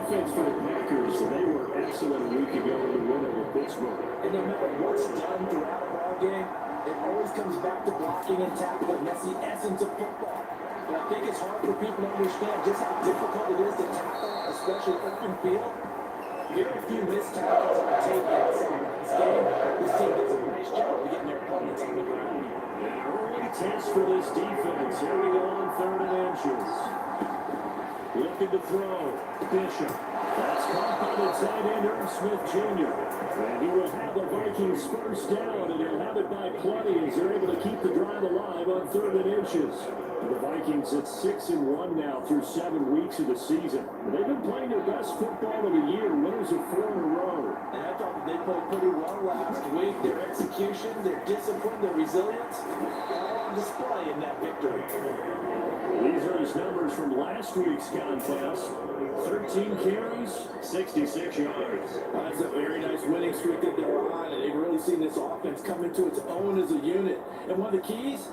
defense for the Packers, they were excellent a week ago in the win over Pittsburgh. And no matter what's done throughout a ball game, it always comes back to blocking and tackling. That's the essence of football. But I think it's hard for people to understand just how difficult it is to tackle, especially open field. Very few missed tackles on tape in this game. This team does a nice job of getting their opponents on the ground. An early test for this defense. Here we go on 3rd and inches. Looking to throw. Bishop. That's caught by the tight end, Irv Smith Jr. And he will have the Vikings first down, and he'll have it by plenty as they're able to keep the drive alive on 3rd and inches. And the Vikings at 6-1 now through 7 weeks of the season. They've been playing their best football of the year, winners of 4 in a row. And I thought that they played pretty well last week. Their execution, their discipline, their resilience, all on display in that victory. These are his numbers from last week's contest. 13 carries, 66 yards. That's a very nice winning streak that they're on, and they've really seen this offense come into its own as a unit. And one of the keys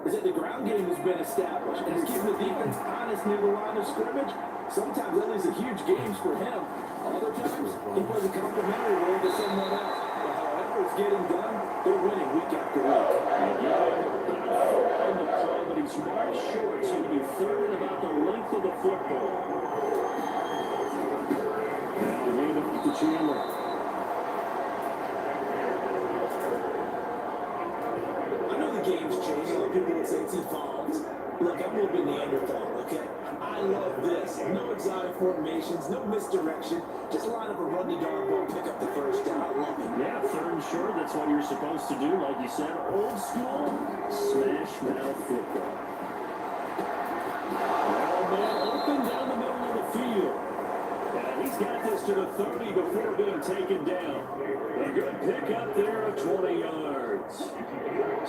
is that the ground game has been established, and it's keeping the defense honest near the line of scrimmage. Sometimes that leads to huge games for him. Other times, he plays a complimentary role to someone else. But however it's getting done, they're winning week after week. In the play, but he's marked short, so he'll be 3rd and about the length of the football. Now the hand off to Chandler. I know the game's changed. A lot of people would say it's evolved. Look, I'm a little bit Neanderthal, okay? I love this. No exotic formations, no misdirection. Just line up a run the darn ball, pick up the first down. I love it. Yeah, 3rd and short, that's what you're supposed to do. Like you said, old school, smash mouth football. Well, man, open down the middle of the field. And he's got this to the 30 before being taken down. A good pick up there of 20 yards.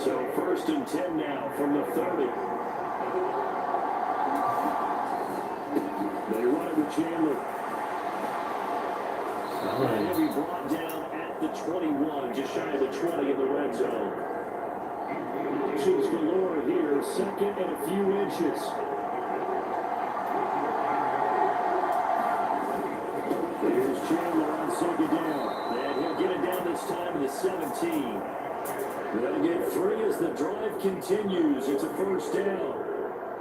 So 1st and 10 now from the 30. They run it with Chandler. And he'll be brought down at the 21, just shy of the 20 in the red zone. Options galore here, 2nd and a few inches. Here's Chandler on 2nd down. And he'll get it down this time to the 17. They'll get 3 as the drive continues. It's a 1st down.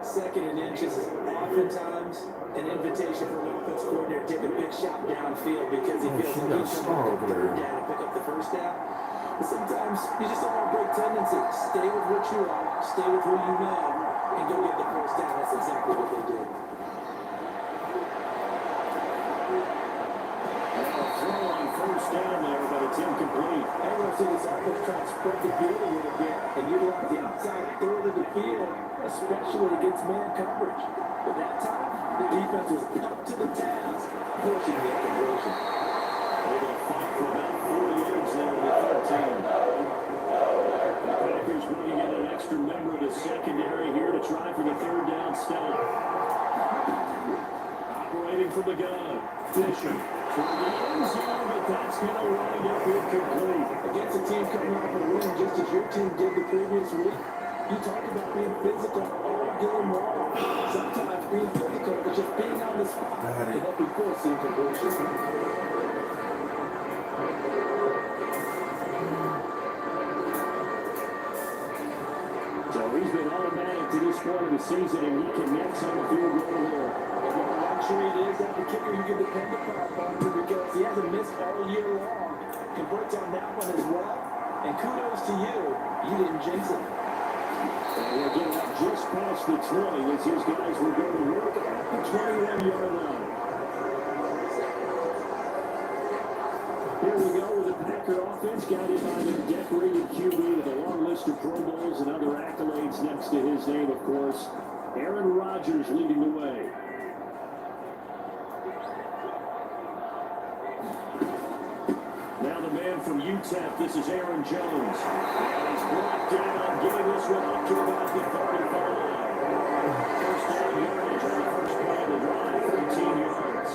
2nd and inches is oftentimes an invitation for an offense coordinator to take a big shot downfield because he feels like he's going to 3rd down and pick up the 1st down. But sometimes you just don't want to break tendencies. Stay with what you are, stay with who you know, and go get the 1st down. That's exactly what they did. Throw on 1st down there, but it's incomplete. Everyone see this offense trying to spread the field a little bit and utilize the outside 3rd of the field, especially against man coverage. But that time, the defense was up to the task, pushing the conversion. They're going to fight for about 4 yards there in the 13. The Packers bringing in an extra member of the secondary here to try for the 3rd down stop. Operating from the gun, Fisher. For the end zone, but that's going to wind up incomplete. Against a team coming off a win just as your team did the previous week, you talk about being physical all game long. Sometimes being physical is just being on the spot to help you force the conversion. So he's been automatic to this point of the season, and he connects on the field goal there. Luxury it is that the kicker you can depend upon because he hasn't missed all year long. Converts on that one as well. And kudos to you. You didn't jinx it. And we'll get up just past the 20 as his guys will go to work at the 21-yard line. Here we go with the Packer offense, guided by the decorated QB with a long list of Pro Bowls and other accolades next to his name, of course. Aaron Rodgers leading the way. Now the man from UTEP, this is Aaron Jones. And he's brought down, getting this one up to about the 35. First down yardage on the first play of the drive, 13 yards.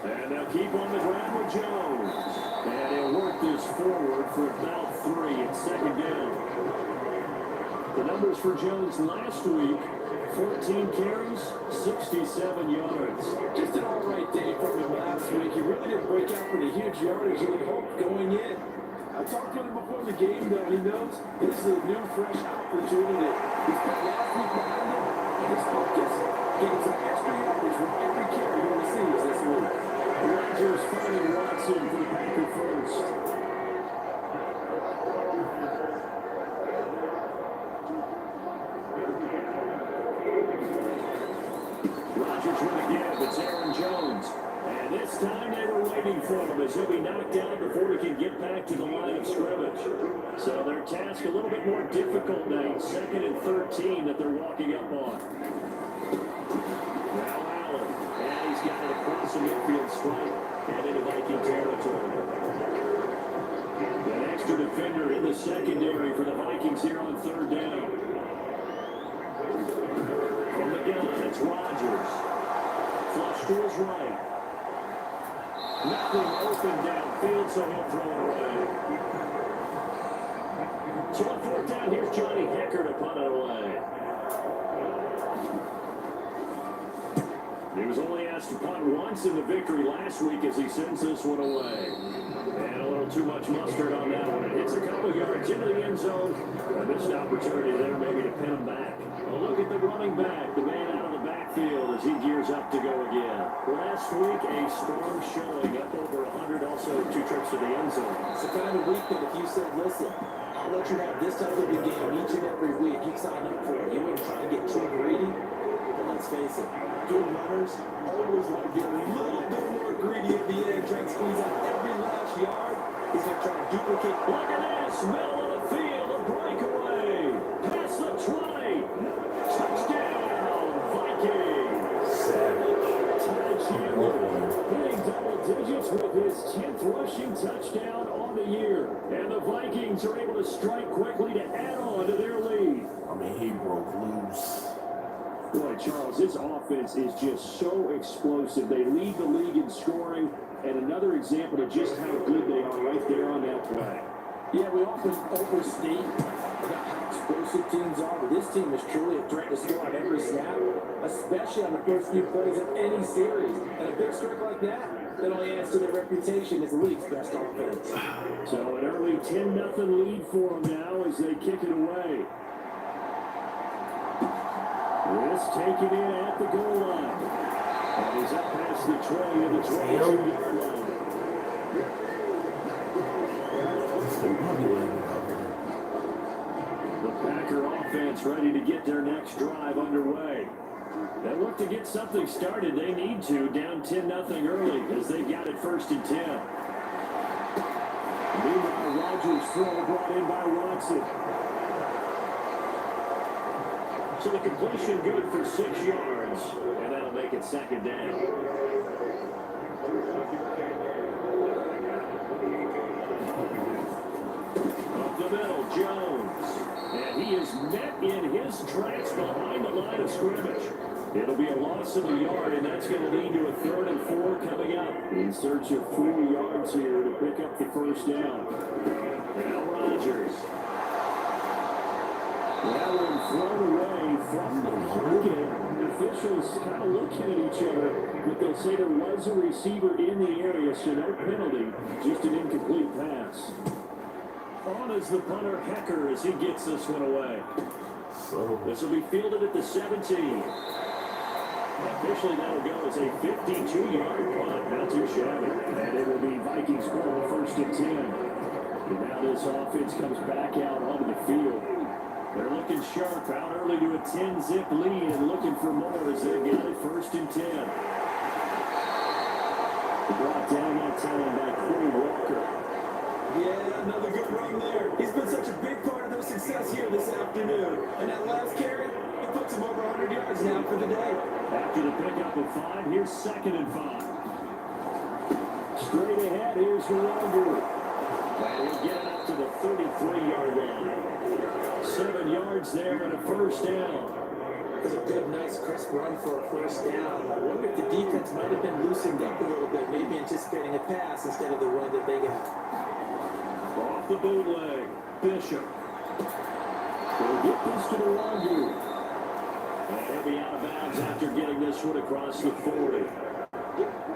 And they'll keep on the ground with Jones. And he'll work this forward for about 3 at second down. The numbers for Jones last week, 14 carries, 67 yards. Just an all-right day from him last week. He really didn't break out for the huge yardage he had hoped going in. I talked to him before the game, though. He knows this is a new, fresh opportunity. He spent last week behind him, and his focus, getting some extra yardage from every carry he receives this week. Rodgers finding Watson for the Packer first. Rodgers with a give. It's Aaron Jones. And this time they were waiting for him as he'll be knocked down before he can get back to the line of scrimmage. So their task a little bit more difficult now. 2nd and 13 that they're walking up on. Now Allen. And he's got it across the midfield stripe and into Viking territory. An extra defender in the secondary for the Vikings here on 3rd down. From the gun, it's Rodgers. Flush to his right. Nothing open downfield, so he'll throw it away. So on 4th down, here's Johnny Hecker to punt it away. He was only asked to punt once in the victory last week as he sends this one away. And a little too much mustard on that one. It hits a couple yards into the end zone. A missed opportunity there maybe to pin him back. A look at the running back, the man out of the backfield as he gears up to go again. Last week, a strong showing, up over 100, also 2 trips to the end zone. It's the kind of week that if you said, listen, I'll let you have this type of a game each and every week, you sign up for it. You wouldn't try to get too greedy, but let's face it, good runners always want to get a little bit more greedy at the end, trying to squeeze out every last yard. He's going to try to duplicate. Look at this, middle of the field, a breakaway. Past the 20. Touchdown, Vikings. Ty Chandler hitting double digits with his 10th rushing touchdown on the year. And the Vikings are able to strike quickly to add on to their lead. I mean, he broke loose. Boy, Charles, this offense is just so explosive. They lead the league in scoring, and another example of just how good they are right there on that play. Yeah, we often overstate about how explosive teams are, but this team is truly a threat to score on every snap, especially on the first few plays of any series. And a big strike like that only adds to their reputation as the league's best offense. So an early 10-0 lead for them now as they kick it away. This taken in at the goal line. And he's up past the 20 of the 22-yard line. The Packer offense ready to get their next drive underway. They look to get something started. They need to, down 10-0 early as they got it 1st and 10. Meanwhile, Rodgers' throw brought in by Watson. So the completion good for 6 yards, and that'll make it 2nd down. Up the middle, Jones. And he is met in his tracks behind the line of scrimmage. It'll be a loss of a yard, and that's going to lead to a 3rd and 4 coming up. In search of 4 yards here to pick up the 1st down. Now Rodgers. That one thrown away from the pocket. The officials kind of looking at each other, but they say there was a receiver in the area, so no penalty, just an incomplete pass. On is the punter Hecker as he gets this one away. This will be fielded at the 17. Officially, that'll go as a 52-yard punt, not too shabby. And it will be Vikings ball 1st and 10. And now this offense comes back out onto the field. They're looking sharp, out early to a 10-zip lead and looking for more as they've got it 1st and 10. Brought down that time by Corey Walker. Yeah, another good run there. He's been such a big part of their success here this afternoon. And that last carry, he puts him over 100 yards now for the day. After the pickup of 5, here's 2nd and 5. Straight ahead, here's Walker. And he'll get it up to the 33-yard line. 7 yards there and a 1st down. It's a good, nice, crisp run for a 1st down. I wonder if the defense might have been loosened up a little bit, maybe anticipating a pass instead of the run that they got. Off the bootleg. Bishop. They'll get this to the Longu. And he'll be out of bounds after getting this one across the 40.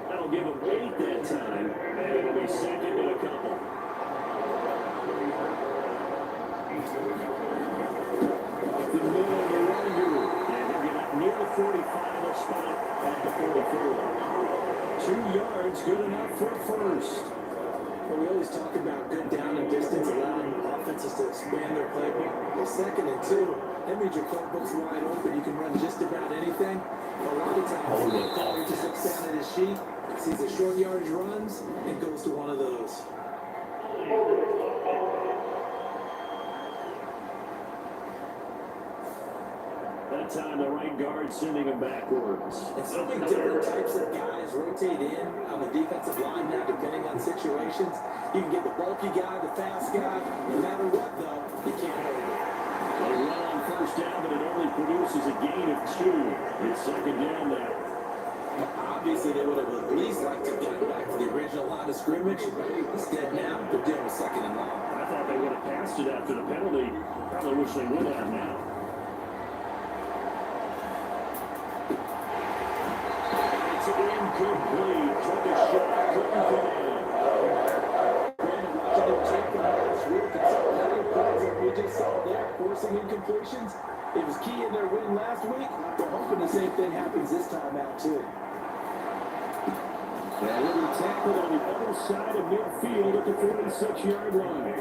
That'll give him 8 that time. And it'll be second and a couple. Off the middle, the Longu. And he'll get up near the 45, a spot at the 44. 2 yards, good enough for a first. Well, we always talk about good down and distance, allowing offenses to expand their playbook. Well, 2nd and 2, that means your playbook's wide open. You can run just about anything. But a lot of times, the player just looks down at his sheet, sees the short yardage runs, and goes to one of those. That time, the right guard sending him backwards. And so many different types of guys rotate in on the defensive line now, depending on situations. You can get the bulky guy, the fast guy. No matter what, though, you can't hold it. They run on first down, but it only produces a gain of 2. It's second down now. Obviously, they would have at least liked to get back to the original line of scrimmage. Instead, now, they're dealing with 2nd and long. I thought they would have passed it after the penalty. Probably wish they would have now. Incomplete. Took a shot. Couldn't get in. Brandon, watching them take the last week and some of the plays that we just saw there, forcing incompletions. It was key in their win last week. They're hoping the same thing happens this time out, too. And he'll be tackled on the other side of midfield at the 46-yard line.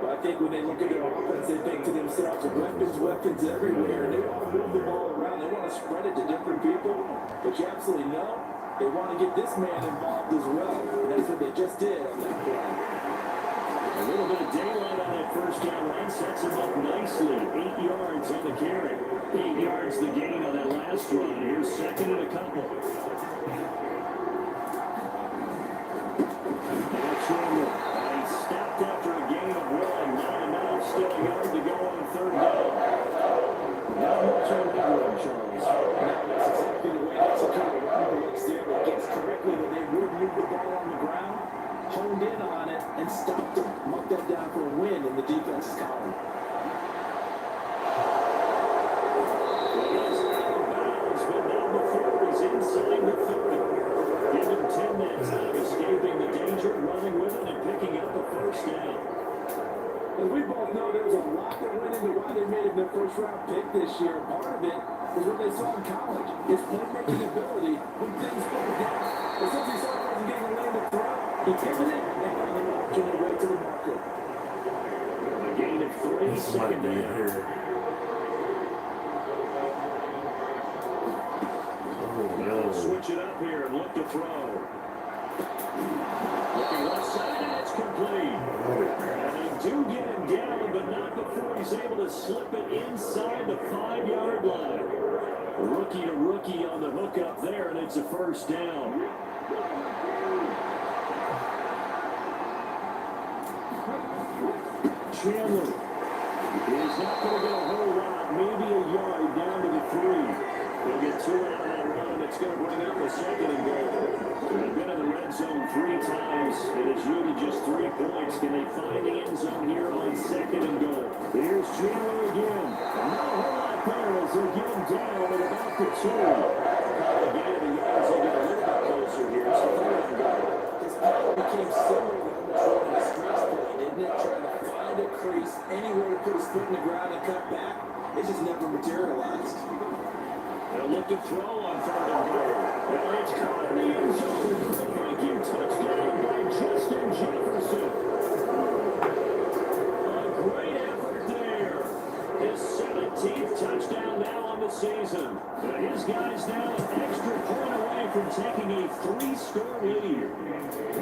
I think when they look at their offense, they think to themselves, weapons everywhere. They want to move the ball around. They want to spread it to different people. But you absolutely know they want to get this man involved as well. And that's what they just did on that play. A little bit of daylight on that first down run sets him up nicely. 8 yards on the carry. 8 yards the gain on that last run. Here's second and a couple. He stopped after a gain of 1. Not enough. Still a yard to go on third down. Not much on that one, Charles. That's exactly the way that's occurred. He looks there, but gets correctly when they would move the ball on the ground, honed in on it, and stopped it. Marked that down for a win in the defense's column. He's out of bounds, but now before he's inside the 30. Give him 10 that time, escaping the danger, running with it, and picking up the first down. And we both know there was a lot that went into why they made him their first-round pick this year. Part of it was what they saw in college, his playmaking ability when things broke down. But since he saw he wasn't getting a lane to throw, he pivoted and found an option to way to the market. A gain of 3, second down. Now they'll switch it up here and look to throw. Looking left side, and it's complete. And they do get him down, but not before he's able to slip it inside the 5-yard line. Rookie to rookie on the hook up there, and it's a first down. Chandler is not going to get a whole lot, maybe a yard down to the 3. He'll get 2 out of that run. It's going to bring up a second and goal. They've been in the red zone 3 times, and it's yielded just 3 points. Can they find the end zone here on second and goal? Here's Chandler again. Not a whole lot there as they get him down at about the 2. The gain of the yards, they get a little bit closer here. So third and goal. His power became similar to almost running a stretch play, didn't it? Trying to find a crease, anywhere to put his foot in the ground and cut back. It just never materialized. They'll look to throw on third and goal. And it's caught in the end zone. Viking touchdown by Justin Jefferson. A great effort there. His 17th touchdown now on the season. And his guys now an extra point away from taking a 3-score lead.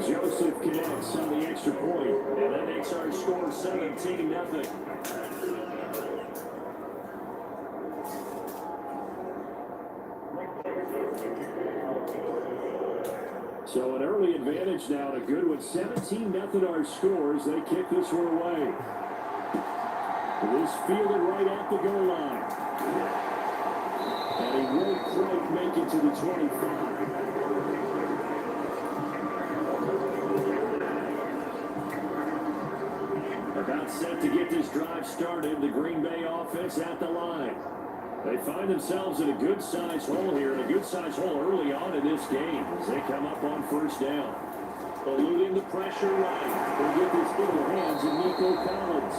Joseph connects on the extra point, and that makes our score 17-0. So an early advantage now to Goodwood. 17-0 our scores. They kick this one away. This fielded right at the goal line. And he won't quite make it to the 25. About set to get this drive started. The Green Bay offense at the line. They find themselves in a good-sized hole here, and a good-sized hole early on in this game as they come up on first down. Eluding the pressure right. They get this in the hands of Nico Collins.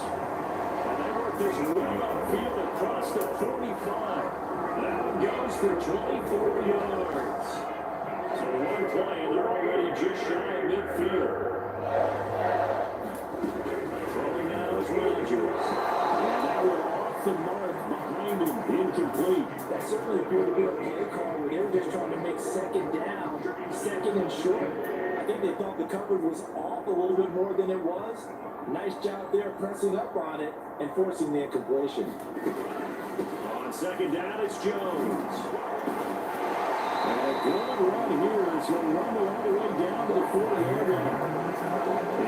And they work this right upfield across the 45. That one goes for 24 yards. So one play, and they're already just shy of midfield. Throwing now is Rodgers. And that one off the mark behind him, incomplete. That certainly appeared to be a play call where they were just trying to make second down, second and short. I think they thought the coverage was off a little bit more than it was. Nice job there pressing up on it and forcing the incompletion. On second down, it's Jones. And a good run here as he'll run all the way down to the 40-yard line.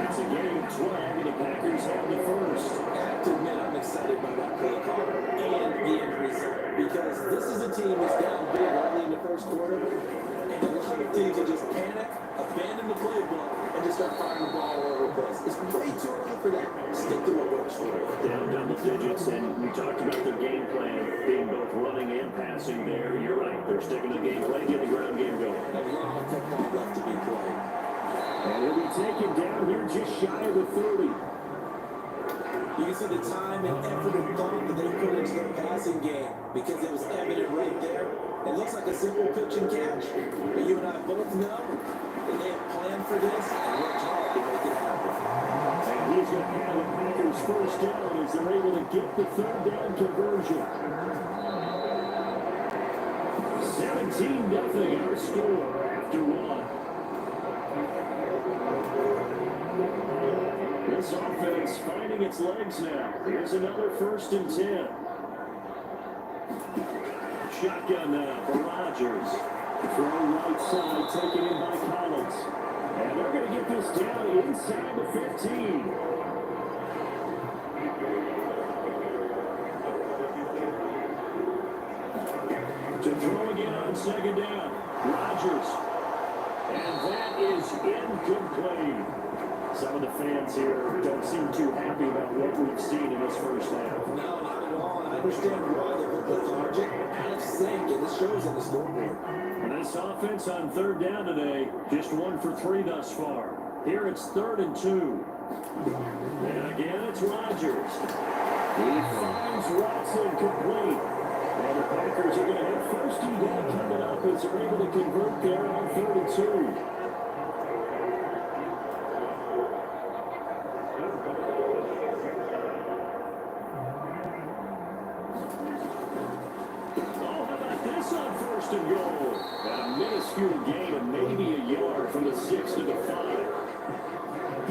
It's a game of 12, and the Packers have the first. I have to admit, I'm excited by that play call and the end result because this is a team that's down big early in the first quarter, and a lot of teams will just panic, abandon the playbook, and just start firing the ball all over the place. It's way too early for that. Stick to what works for you. Down double digits, and we talked about their game plan being both running and passing there. You're right. They're sticking to the game plan, get the ground game going. A lot of football left to be played. And he'll be taken down here just shy of the 30. You can see the time and effort and thought that they put into their passing game because it was evident right there. It looks like a simple pitch and catch, but you and I both know that they have planned for this and worked hard to make it happen. And he's going to have the Packers first down as they're able to get the third down conversion. 17-0 our score after one. This offense finding its legs now. Here's another 1st and 10. Shotgun now for Rodgers. Throw right side, taken in by Collins. And they're going to get this down inside the 15. To throw again on second down. Rodgers. And that is incomplete. Some of the fans here don't seem too happy about what we've seen in this first half. No, not at all. And I understand why they're a bit lethargic. And it's sink, and this shows on the scoreboard. And this offense on third down today, just 1 for 3 thus far. Here it's 3rd and 2. And again, it's Rodgers. He finds Watson complete. And the Packers are going to have 1st and goal coming up as they're able to convert there on 3rd and 2. And goal. And a minuscule gain of maybe a yard from the 6 to the 5.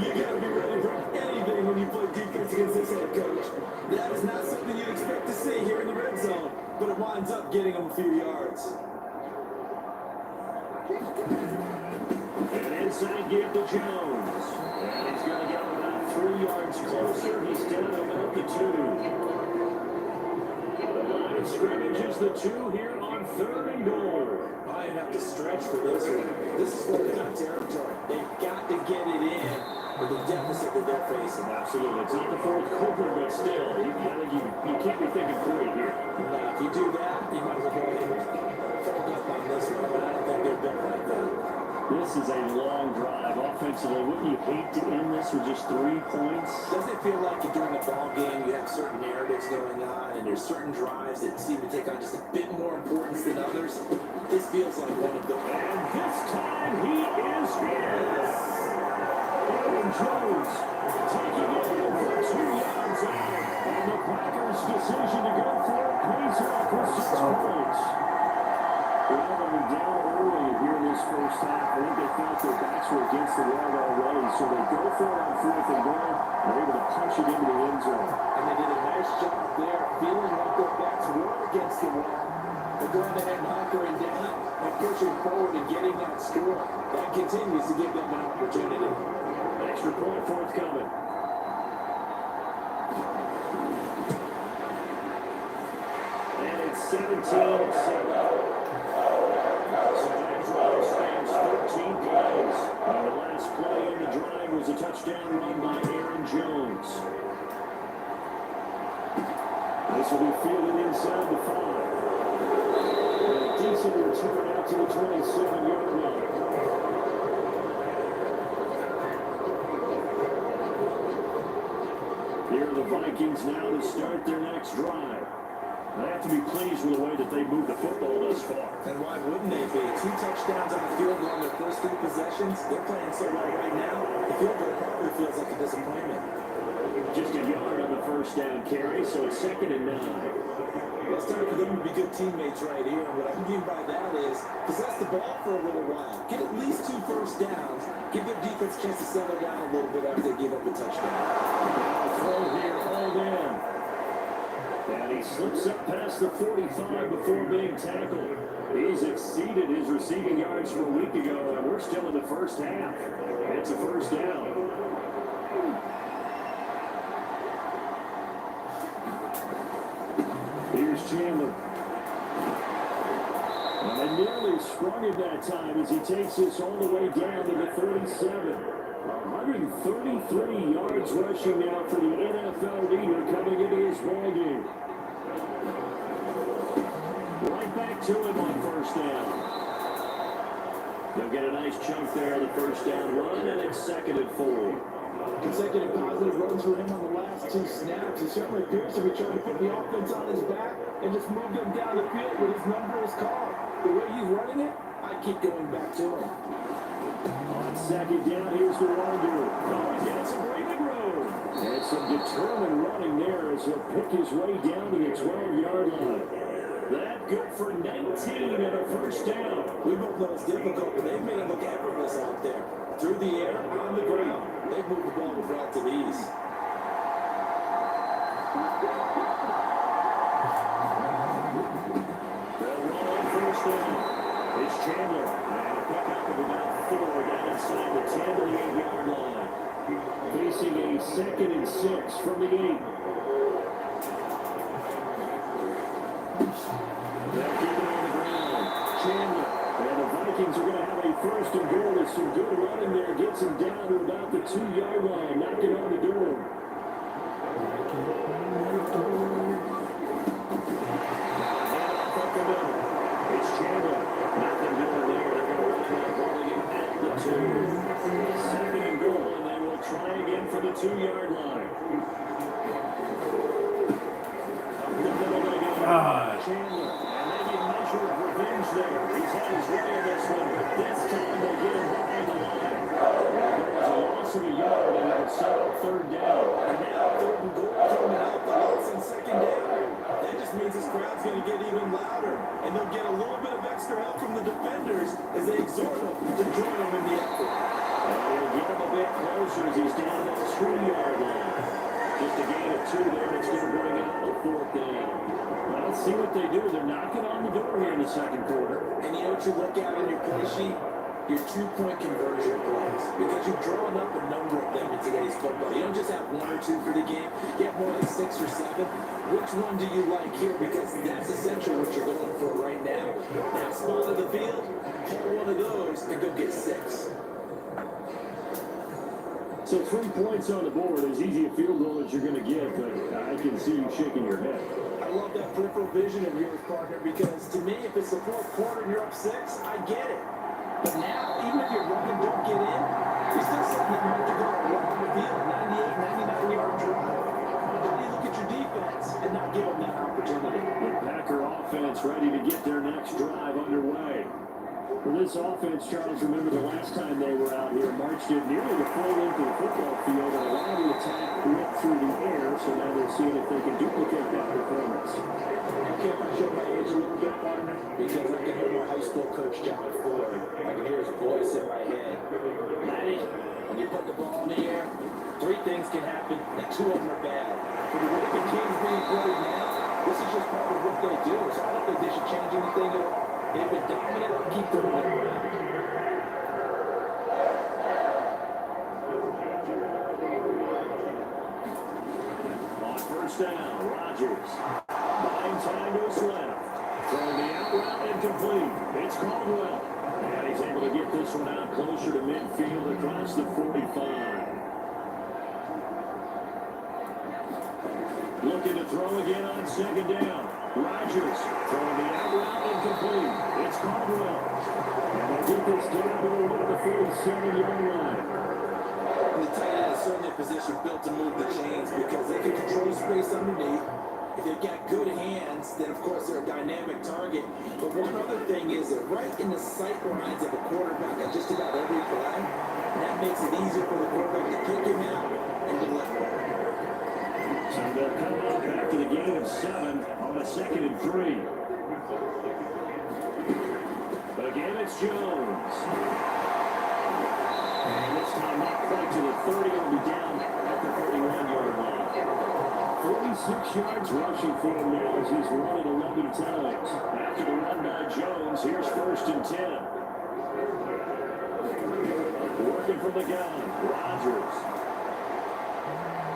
You gotta be ready for anything when you play defense against this head coach. That is not something you'd expect to see here in the red zone, but it winds up getting them a few yards. And inside give to Jones. And he's going to get about 3 yards closer. He's down about the 2. The line of scrimmage is the 2 here on 3rd and goal. I have to stretch for this one. This is fourth-down territory. They've got to get it in with the deficit that they're facing. Absolutely. It's not the 4th quarter, but still, you can't be thinking 3 here. Now, if you do that, you might as well go ahead and fold up on this one, but I don't think they're built like that. This is a long drive offensively. Wouldn't you hate to end this with just 3 points? Doesn't it feel like during the ball game you have certain narratives going on and there's certain drives that seem to take on just a bit more importance than others? This feels like one of those. And this time he is here. Aaron Jones taking it over 2 yards out. And the Packers' decision to go for it pays off for 6 points. Well, they were down early here in this first half. I think they felt their backs were against the wall already, so they go for it on 4th and goal. They're able to punch it into the end zone. And they did a nice job there, feeling like their backs were against the wall. They're going ahead and hunkering down and pushing forward and getting that score. That continues to give them an opportunity. Extra point forthcoming. And it's 17-7. Spans 13 plays. And the last play in the drive was a touchdown run by Aaron Jones. This will be fielded inside the 5. And a decent return out to the 27-yard line. Here are the Vikings now to start their next drive. They have to be pleased with the way that they moved the football thus far. And why wouldn't they be? 2 touchdowns on the field goal on their first 3 possessions. They're playing so well right now. The field goal probably feels like a disappointment. Just a yard on the first down carry, so it's 2nd and 9. Well, it's time for them to be good teammates right here. And what I mean by that is possess the ball for a little while. Get at least 2 first downs. Give their defense a chance to settle down a little bit after they give up a touchdown. Now throw here, hauled in. And he slips up past the 45 before being tackled. He's exceeded his receiving yards from a week ago, and we're still in the first half. It's a first down. Here's Chandler. And nearly sprung it that time as he takes this all the way down to the 37. 133 yards rushing now for the NFL leader coming into this ball game. Right back to him on first down. They'll get a nice chunk there on the first down run, and it's 2nd and 4. Consecutive positive runs for him on the last 2 snaps. He certainly appears to be trying to put the offense on his back and just move them down the field when his number is called. The way he's running it, I keep going back to him. On 2nd down, here's the Wander. Oh, he gets a Raymond Road. And some determined running there as he'll pick his way down to the 12-yard line. That good for 19 and a first down. We both know it's difficult, but they've made it look effortless out there. Through the air, on the ground. They've moved the ball with relative ease. They'll run on first down. It's Chandler. And a pickup of about 4 down inside the 10 to the 8-yard line. Facing a 2nd and 6 from the 8. They'll keep it on the ground. Chandler. And the Vikings are going to have a 1st and goal with some good running there. Gets him down to about the 2-yard line. Knocking on the door. It's Chandler. Nothing doing there. They're going to run that ball again at the 2. 2nd and goal, and they will try again for the 2-yard line. Chandler. And maybe a measure of revenge there. He's had his way in this one. This time they get him behind the line. There's a loss of a yard, and it'll set up 3rd down. And now 3rd and goal coming out. The loss on 2nd down. That just means this crowd's going to get even louder. And they'll get a little bit of extra help from the defenders as they exhort them to join them in the effort. And they'll get him a bit closer as he's down that 2-yard line. Just a gain of 2 there. It's going to bring out the 4th down. Well, let's see what they do. They're knocking on the door here in the 2nd quarter. And you know what you look at on your play sheet? Your 2-point conversion plays. Because you've drawn up a number of them in today's football. You don't just have 1 or 2 for the game. You have more like 6 or 7. Which one do you like here? Because that's essentially what you're going for right now. Now, spot of the field, pull one of those and go get 6. So 3 points on the board, as easy a field goal as you're going to get, but I can see you shaking your head. I love that peripheral vision of yours, partner, because to me, if it's the 4th quarter and you're up 6, I get it. But now, even if you're running, don't get in, you're still sitting there and you're going around the field, 98, 99-yard drive. How do you look at your defense and not give them that opportunity? The Packer offense ready to get their next drive underway. For this offense, Charles, remember the last time they were out here, marched it nearly the full length of the football field, and a lot of the attack went through the air, so now they're seeing if they can duplicate that performance. Okay, I show my age a little bit, partner, because I can hear my high school coach, John Ford. I can hear his voice in my head. Matty, when you put the ball in the air, 3 things can happen, and 2 of them are bad. For the way the team's being played now, this is just part of what they do, so I don't think they should change anything at all. They've been dominant, keep them winning. On first down, Rodgers. Buying time to his left. Throwing the out route incomplete. It's Caldwell. And he's able to get this one out closer to midfield across the 45. Looking to throw again on second down. Rodgers throwing the out route incomplete. It's Caldwell. And they get this down to the 47-yard line. The tight end is certainly a position built to move the chains because they can control space underneath. If they've got good hands, then of course they're a dynamic target. But one other thing is they're right in the sight lines of a quarterback at just about every play. And that makes it easier for the quarterback to kick him out and to let go. So they'll come up after the gain of 7 on a 2nd and 3. Again, it's Jones. And this time not quite to the 30. It'll be down at the 31-yard line. 46 yards rushing for him now as he's run it 11 times. After the run by Jones, here's 1st and 10. Working from the gun, Rodgers.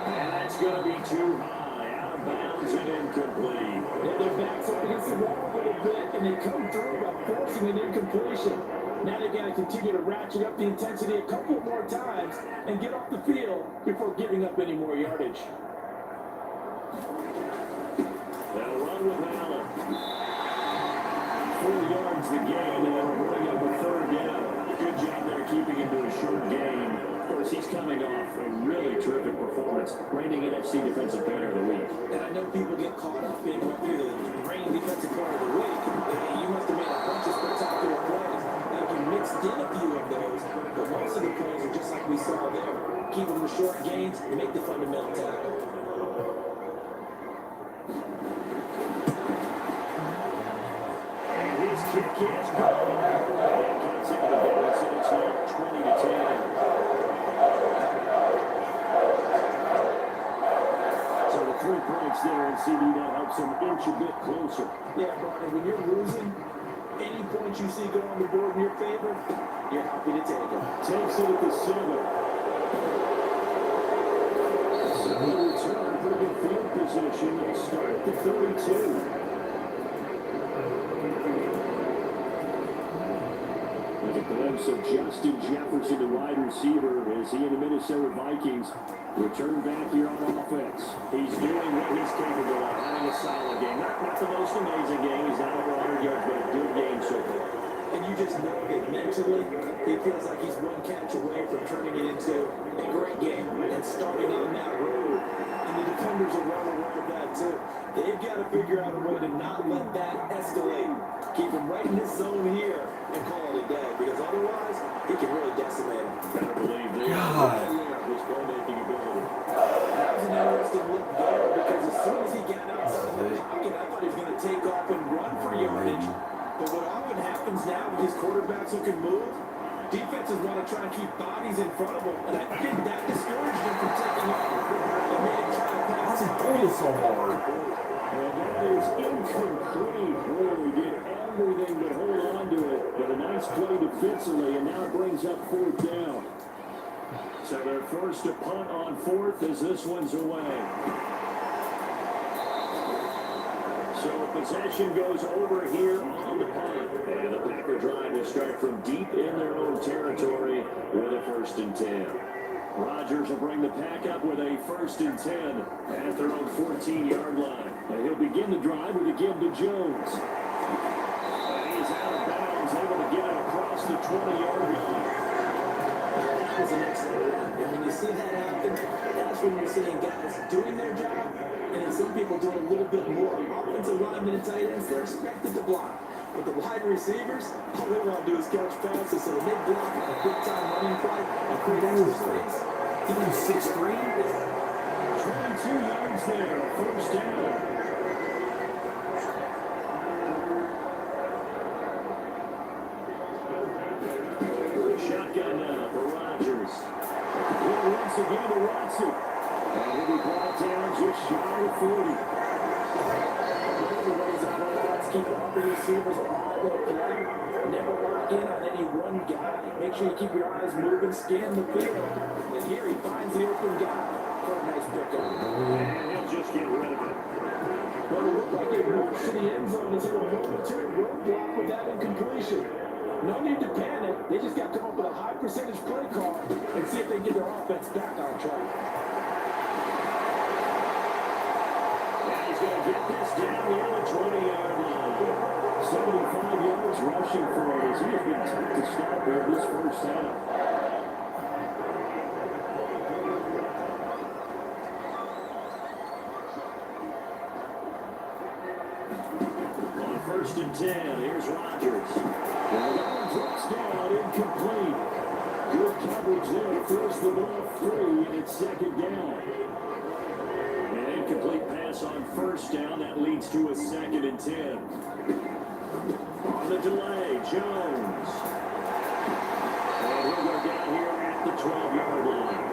And that's going to be too high. Out of bounds and incomplete. Yeah, their backs up against the wall a little bit, and they come through by forcing an incompletion. Now they've got to continue to ratchet up the intensity a couple more times and get off the field before giving up any more yardage. They'll run with Allen. 4 yards the gain, and they'll bring up a 3rd down. Good job there keeping him to a short game. Of course, he's coming off a really terrific performance, reigning NFC Defensive Player of the Week. And I know people get caught up in what you're the reigning Defensive Player of the Week. You must have made a bunch of spectacular plays. Now, you mixed in a few of those, but most of the plays are just like we saw there. Keep them to short gains and make the fundamental tackle. His kick is gone. And gets into the bonus, and it's now 20-10. So the 3 points there, and CD now helps him inch a bit closer. Yeah, Brian, when you're losing, any points you see go on the board in your favor, you're happy to take them. Takes it at the 7. So the return, pretty good field position. They start at the 32. With a glimpse of Justin Jefferson, the wide receiver, as he and the Minnesota Vikings return back here on offense. He's doing what he's capable of, having a solid game. Not the most amazing game. He's not over 100 yards, but a good game so far. And you just know that mentally, he feels like he's one catch away from turning it into a great game and starting on that road. And the defenders are well aware of that too. They've got to figure out a way to not let that escalate. Keep him right in his zone here and call it a day, because otherwise, he can really decimate him. Better believe they are his playmaking ability. That was an interesting look there, because as soon as he got outside the pocket, I thought he was going to take off and run for yardage. But what often happens now with these quarterbacks who can move, defenses want to try and keep bodies in front of them, and I think that discouraged him from taking off. It made him try to pass. How's he pulling so hard? And that is incomplete. Boy, we did everything but hold on to it. But a nice play defensively, and now it brings up 4th down. So they're forced to punt on 4th as this one's away. So possession goes over here on the punt. And the Packer drive will start from deep in their own territory with a 1st and 10. Rodgers will bring the pack up with a 1st and 10 at their own 14-yard line. And he'll begin the drive with a give to Jones. And he's out of bounds, able to get it across the 20-yard line. That was an excellent run. And when you see that happen, that's when you're seeing guys doing their job, and then some people doing a little bit more. Offensive linemen and tight ends, they're expected to block. But the wide receivers, all they want to do is catch passes. So when they block on a big-time running play and create extra space, even 6'3", 22 yards there, 1st down. Shotgun now for Rodgers. Once again to Watson. And he'll be brought down just shy of 40. Everybody's a play. Let's keep all the receivers all over the play. Never lock in on any one guy. Make sure you keep your eyes moving, scan the field. And here he finds the open guy for a nice pickup. And he'll just get rid of it. Well, it looked like they rushed to the end zone until a momentary roadblock with that incompletion. No need to panic. They just got to come up with a high percentage play call and see if they can get their offense back on track. going to get this down near the 20-yard line. 75 yards rushing for him as he has been tough to stop here this first half. On 1st and 10, here's Rodgers. And that drops down, incomplete. Good coverage there, throws the ball free, and it's 2nd down. An incomplete pass on 1st down, that leads to a 2nd and 10. On the delay, Jones. And he'll go down here at the 12-yard line.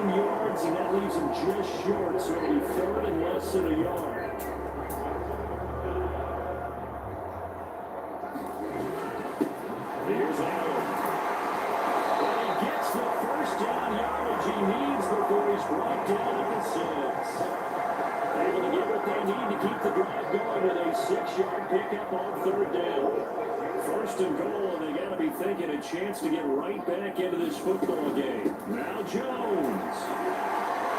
9 yards, and that leaves him just short, so it'll be 3rd and less than a yard. Here's Allen. And he gets the 1st down yardage he needs before he's brought down at the 6. Able to get what they need to keep the drive going with a 6-yard pickup on 3rd down. 1st and goal, and they got to be thinking a chance to get right back into this football game. Now Jones.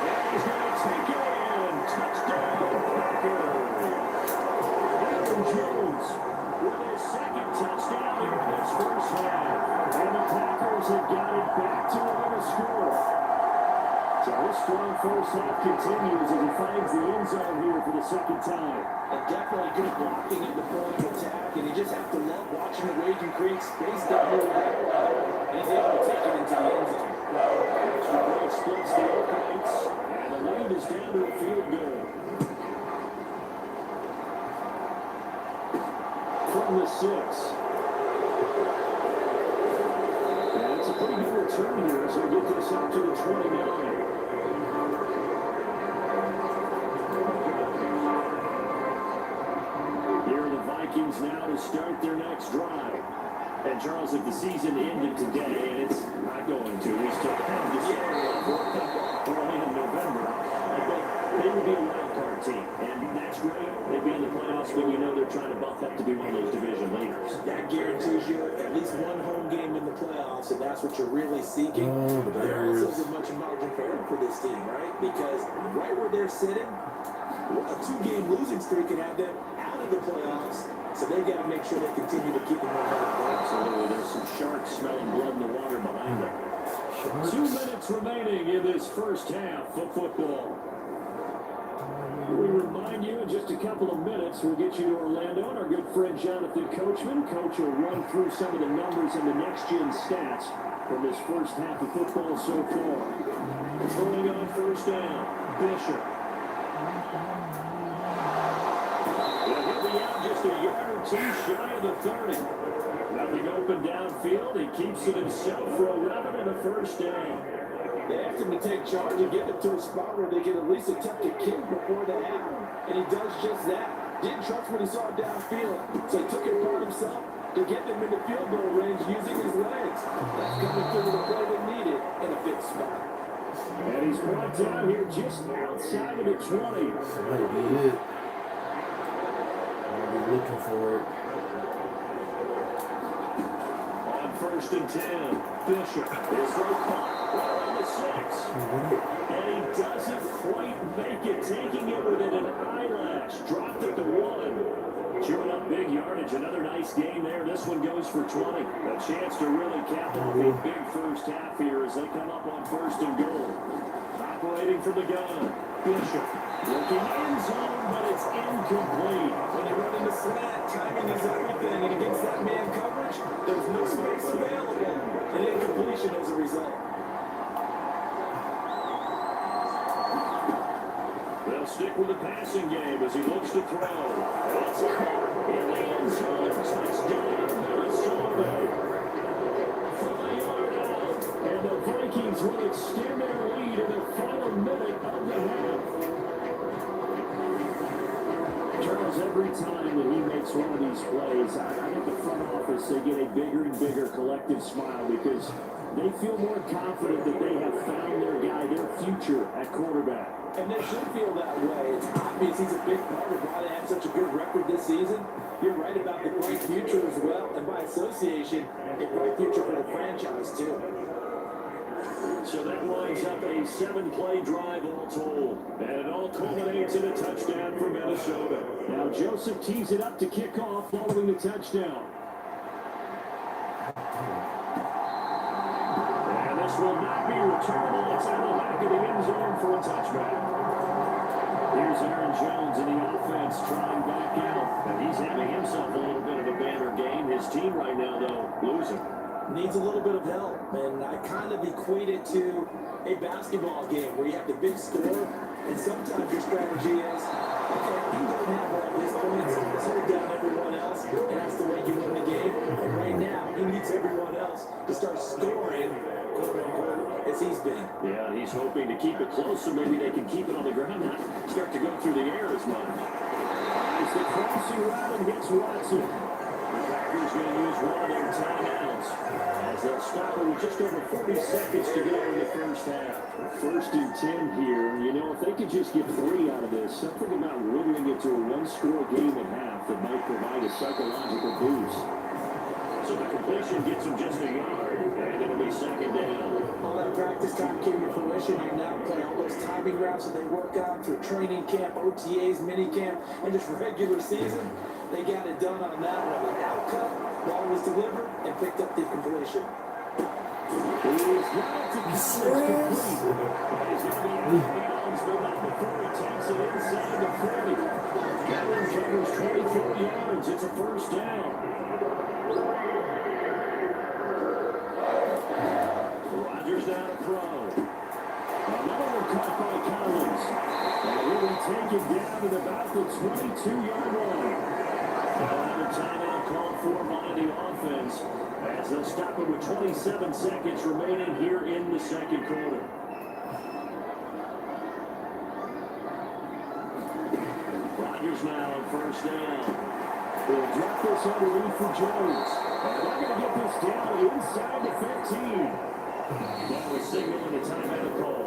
And he's going to take it in. Touchdown, Packers. Aaron Jones with his 2nd touchdown here in this first half. And the Packers have got it back to within a score. So this strong first half continues as he finds the end zone here for the 2nd time. And definitely good blocking at the point of attack, and you just have to love watching the way he can create space down here. And he's able to take it into the end zone. Extra point splits the uprights, and the lead is down to a field goal. From the 6. And it's a pretty good return here as they get this up to the 29. Here are the Vikings now to start their next drive. And Charles, if the season ended today, and it's not going to, we still have this early in November, but they would be a wild card team. And that's great. They'd be in the playoffs, but you know they're trying to buff up to be one of those division leaders. That guarantees you at least one home game in the playoffs, and that's what you're really seeking. But there also isn't much margin for error for this team, right? Because right where they're sitting, a 2-game losing streak can have them out of the playoffs. So they've got to make sure they continue to keep them on the Absolutely. There's some sharks smelling blood in the water behind them. 2 minutes remaining in this first half of football. We remind you in just a couple of minutes, we'll get you to Orlando and our good friend Jonathan Coachman. Coach will run through some of the numbers and the next-gen stats from this first half of football so far. Throwing on 1st down, Bishop. He'll be out just a yard or 2 shy of the 30. Nothing open downfield. He keeps it himself for 11 and a 1st down. They asked him to take charge and get them to a spot where they can at least attempt to kick before they have him. And he does just that. Didn't trust what he saw downfield, so he took it upon himself to get them into field goal range using his legs. That's coming through the play they needed in a big spot. And he's brought down here just outside of the 20. That might be it. I'll be looking for it. On 1st and 10, Bishop is right back on the 6. And he doesn't quite make it, taking it within an eyelash. Dropped it to 1. Chewing up big yardage. Another nice game there. This one goes for 20. A chance to really cap off a big first half here as they come up on 1st and goal. Operating from the gun. Bishop looking end zone, but it's incomplete. When you run into slant, timing is everything. And against that man coverage, there's no space available. An incompletion as a result. They'll stick with the passing game as he looks to throw. That's in the end zone. Touchdown, Minnesota. From the yard out. And the Vikings will extend their lead in the final minute of the half. Charles, every time that he makes one of these plays, I think the front office, they get a bigger and bigger collective smile because they feel more confident that they have found their guy, their future at quarterback. And they should feel that way. It's obvious he's a big part of why they have such a good record this season. You're right about the bright future as well, and by association, a bright future for the franchise too. So that line draws up a 7-play drive all told. And it all culminates in a touchdown for Minnesota. Now Joseph tees it up to kick off following the touchdown. And this will not be returnable. It's out the back of the end zone for a touchback. Here's Aaron Jones in the offense trying back out. And he's having himself a little bit of a banner game. His team right now, though, losing. Needs a little bit of help, and I kind of equate it to a basketball game where you have the big score, and sometimes your strategy is, okay, you don't have all these points, let's hold down everyone else, and that's the way you win the game. And right now, he needs everyone else to start scoring, quote unquote, as he's been. Yeah, he's hoping to keep it close so maybe they can keep it on the ground, not start to go through the air as much. As the crossing route and hits Watson. The Packers going to use one of their timeouts as they'll stop it with just over 40 seconds to go in the first half. 1st and 10 here. You know, if they could just get 3 out of this, something about whittling it to a one-score game at half that might provide a psychological boost. So the completion gets them just a yard, and it'll be 2nd down. All that practice time came to fruition, and now play all those timing routes that they work out through training camp, OTAs, mini camp, and just regular season. They got it done on that one. The outcut, ball was delivered, and picked up the completion. He's got to You serious? He's going to be out of bounds, but not before he takes it inside the 40. Allen covers 24 yards. It's a 1st down. Rodgers now to throw. Another one caught by Collins. And really taken down at about the 22-yard line. Another timeout called for by the offense as they'll stop it with 27 seconds remaining here in the 2nd quarter. Rodgers now on 1st down. They'll drop this underneath for Jones. And they're going to get this down inside the 15. That was signaling the timeout call.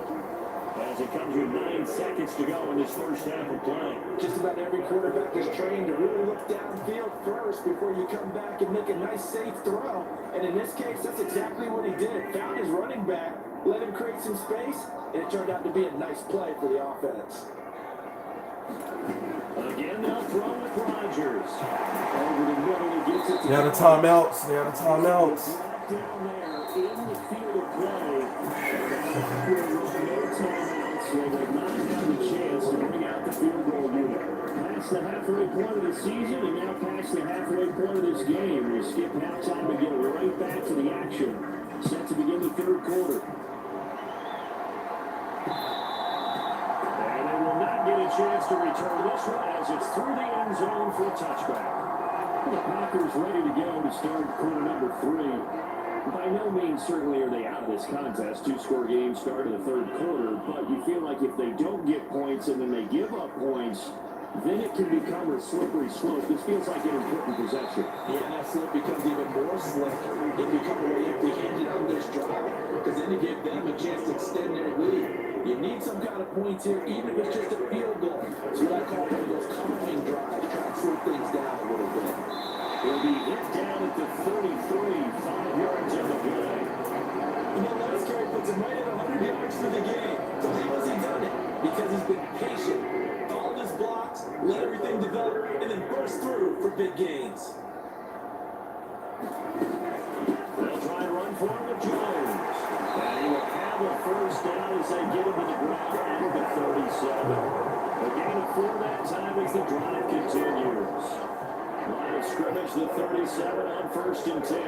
As it comes with 9 seconds to go in this first half of play. Just about every quarterback is trained to really look downfield first before you come back and make a nice, safe throw. And in this case, that's exactly what he did. Found his running back, let him create some space, and it turned out to be a nice play for the offense. Again, they'll throw with Rodgers. Over the middle, he gets it to They had a timeouts. They had a timeouts. Right down there in the field of play. So they've not had a chance to bring out the field goal unit. Past the halfway point of the season and now past the halfway point of this game. We skip halftime and get right back to the action. Set to begin the 3rd quarter. And they will not get a chance to return this one as it's through the end zone for a touchback. The Packers ready to go to start quarter number 3. By no means certainly are they out of this contest. 2-score game start of the 3rd quarter, but you feel like if they don't get points and then they give up points, then it can become a slippery slope. This feels like an important possession. Yeah, and that slope becomes even more slick. It becomes very empty-handed on this drive because then you give them a chance to extend their lead. You need some kind of points here, even if it's just a field goal. So what I call one of those calming drives, try to slow things down a little bit. He'll be hit down at the 33, 5 yards on the play. You know, Lance Carey puts him right at 100 yards for the game. So how has he done it? Because he's been patient, followed his blocks, let everything develop, and then burst through for big gains. They'll try and run for him with Jones. And he will have a 1st down as they get him to the ground at the 37. A gain of 4 that time as the drive continues. Line of scrimmage, the 37 on 1st and 10.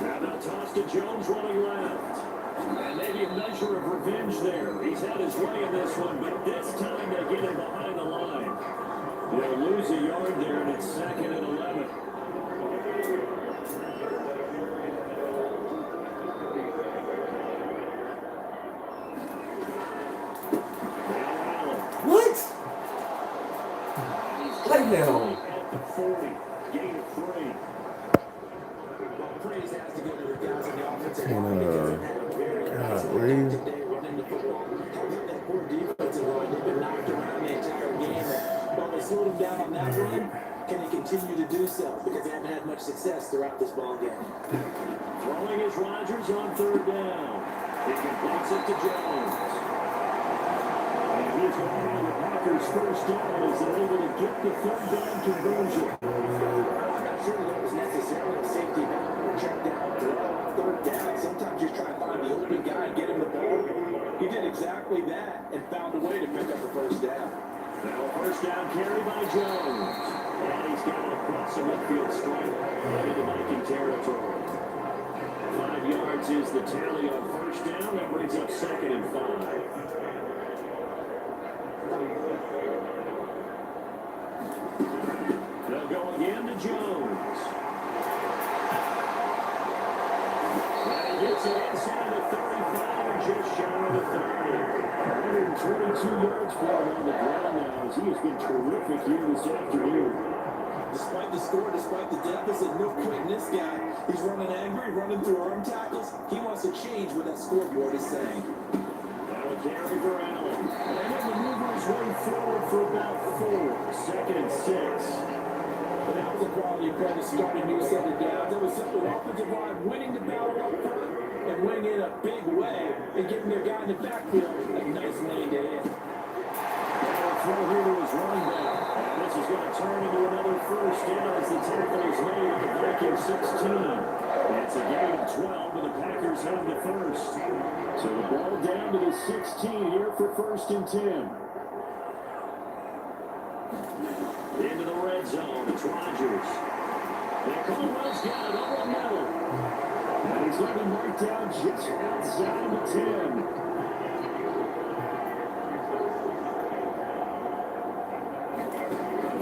Now they'll toss to Jones running left. And maybe a measure of revenge there. He's had his way in this one, but this time they get him behind the line. They'll lose a yard there, and it's 2nd and 11. What? Right now. At the 40, gain of 3. Praise has to go to the guys in the offensive And, line because they've had a very nice really? today running the football. Helping that poor defensive line. They've been knocked around the entire game. And while they slowed them down on that run, Can he continue to do so? Because they haven't had much success throughout this ball game. Throwing is Rodgers on third down. He completes it to Jones. And he's going to be the Packers' first down as they're able to get the third down conversion. I'm not sure that was necessarily a safety valve or check down throw. Third down, sometimes you try to find the open guy and get him the ball. He did exactly that and found a way to pick up the first down. Now a first down carry by Jones. And he's got it across the midfield stripe into Viking territory. 5 yards is the tally on first down. That brings up 2nd and 5. They'll go again to Jones. And he gets it inside the 35 and just shy of the 30. 122 yards for him on the ground now as he has been terrific here this afternoon. Despite the score, despite the deficit, no quitting this guy. He's running angry, running through arm tackles. He wants to change what that scoreboard is saying. Now a carry for Allen. And then the movers way forward for about 4. 2nd and 6. But that was a quality play to start a new set of downs. It was simple offensive line winning the battle up front and winning it a big way and giving their guy in the backfield a nice lane to hit. Now a throw here to his running back. And this is going to turn into another first down as the tackle is made at the Vikings 16. It's a gain of 12, but the Packers have the first. So the ball down to the 16 here for 1st and 10. Into the red zone, it's Rodgers. And Caldwell's got it over the middle. And he's going to be marked down just outside the 10.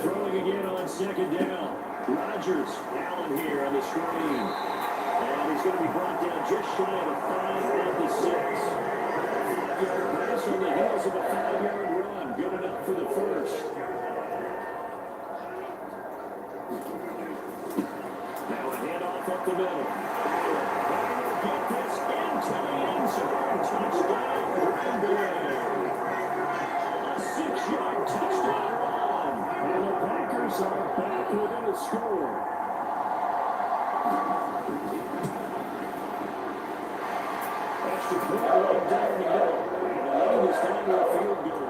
Throwing again on 2nd down. Rodgers, Allen here on the screen. And he's going to be brought down just shy of the 5 at the 6. 5-yard pass on the heels of a 5-yard run. Good enough for the first. Now a handoff up the middle. Get this into the end zone. Touchdown, Green Bay. A 6-yard touchdown run. And the Packers are back within a score. Extra point right down the middle. And the lead is down to a field goal.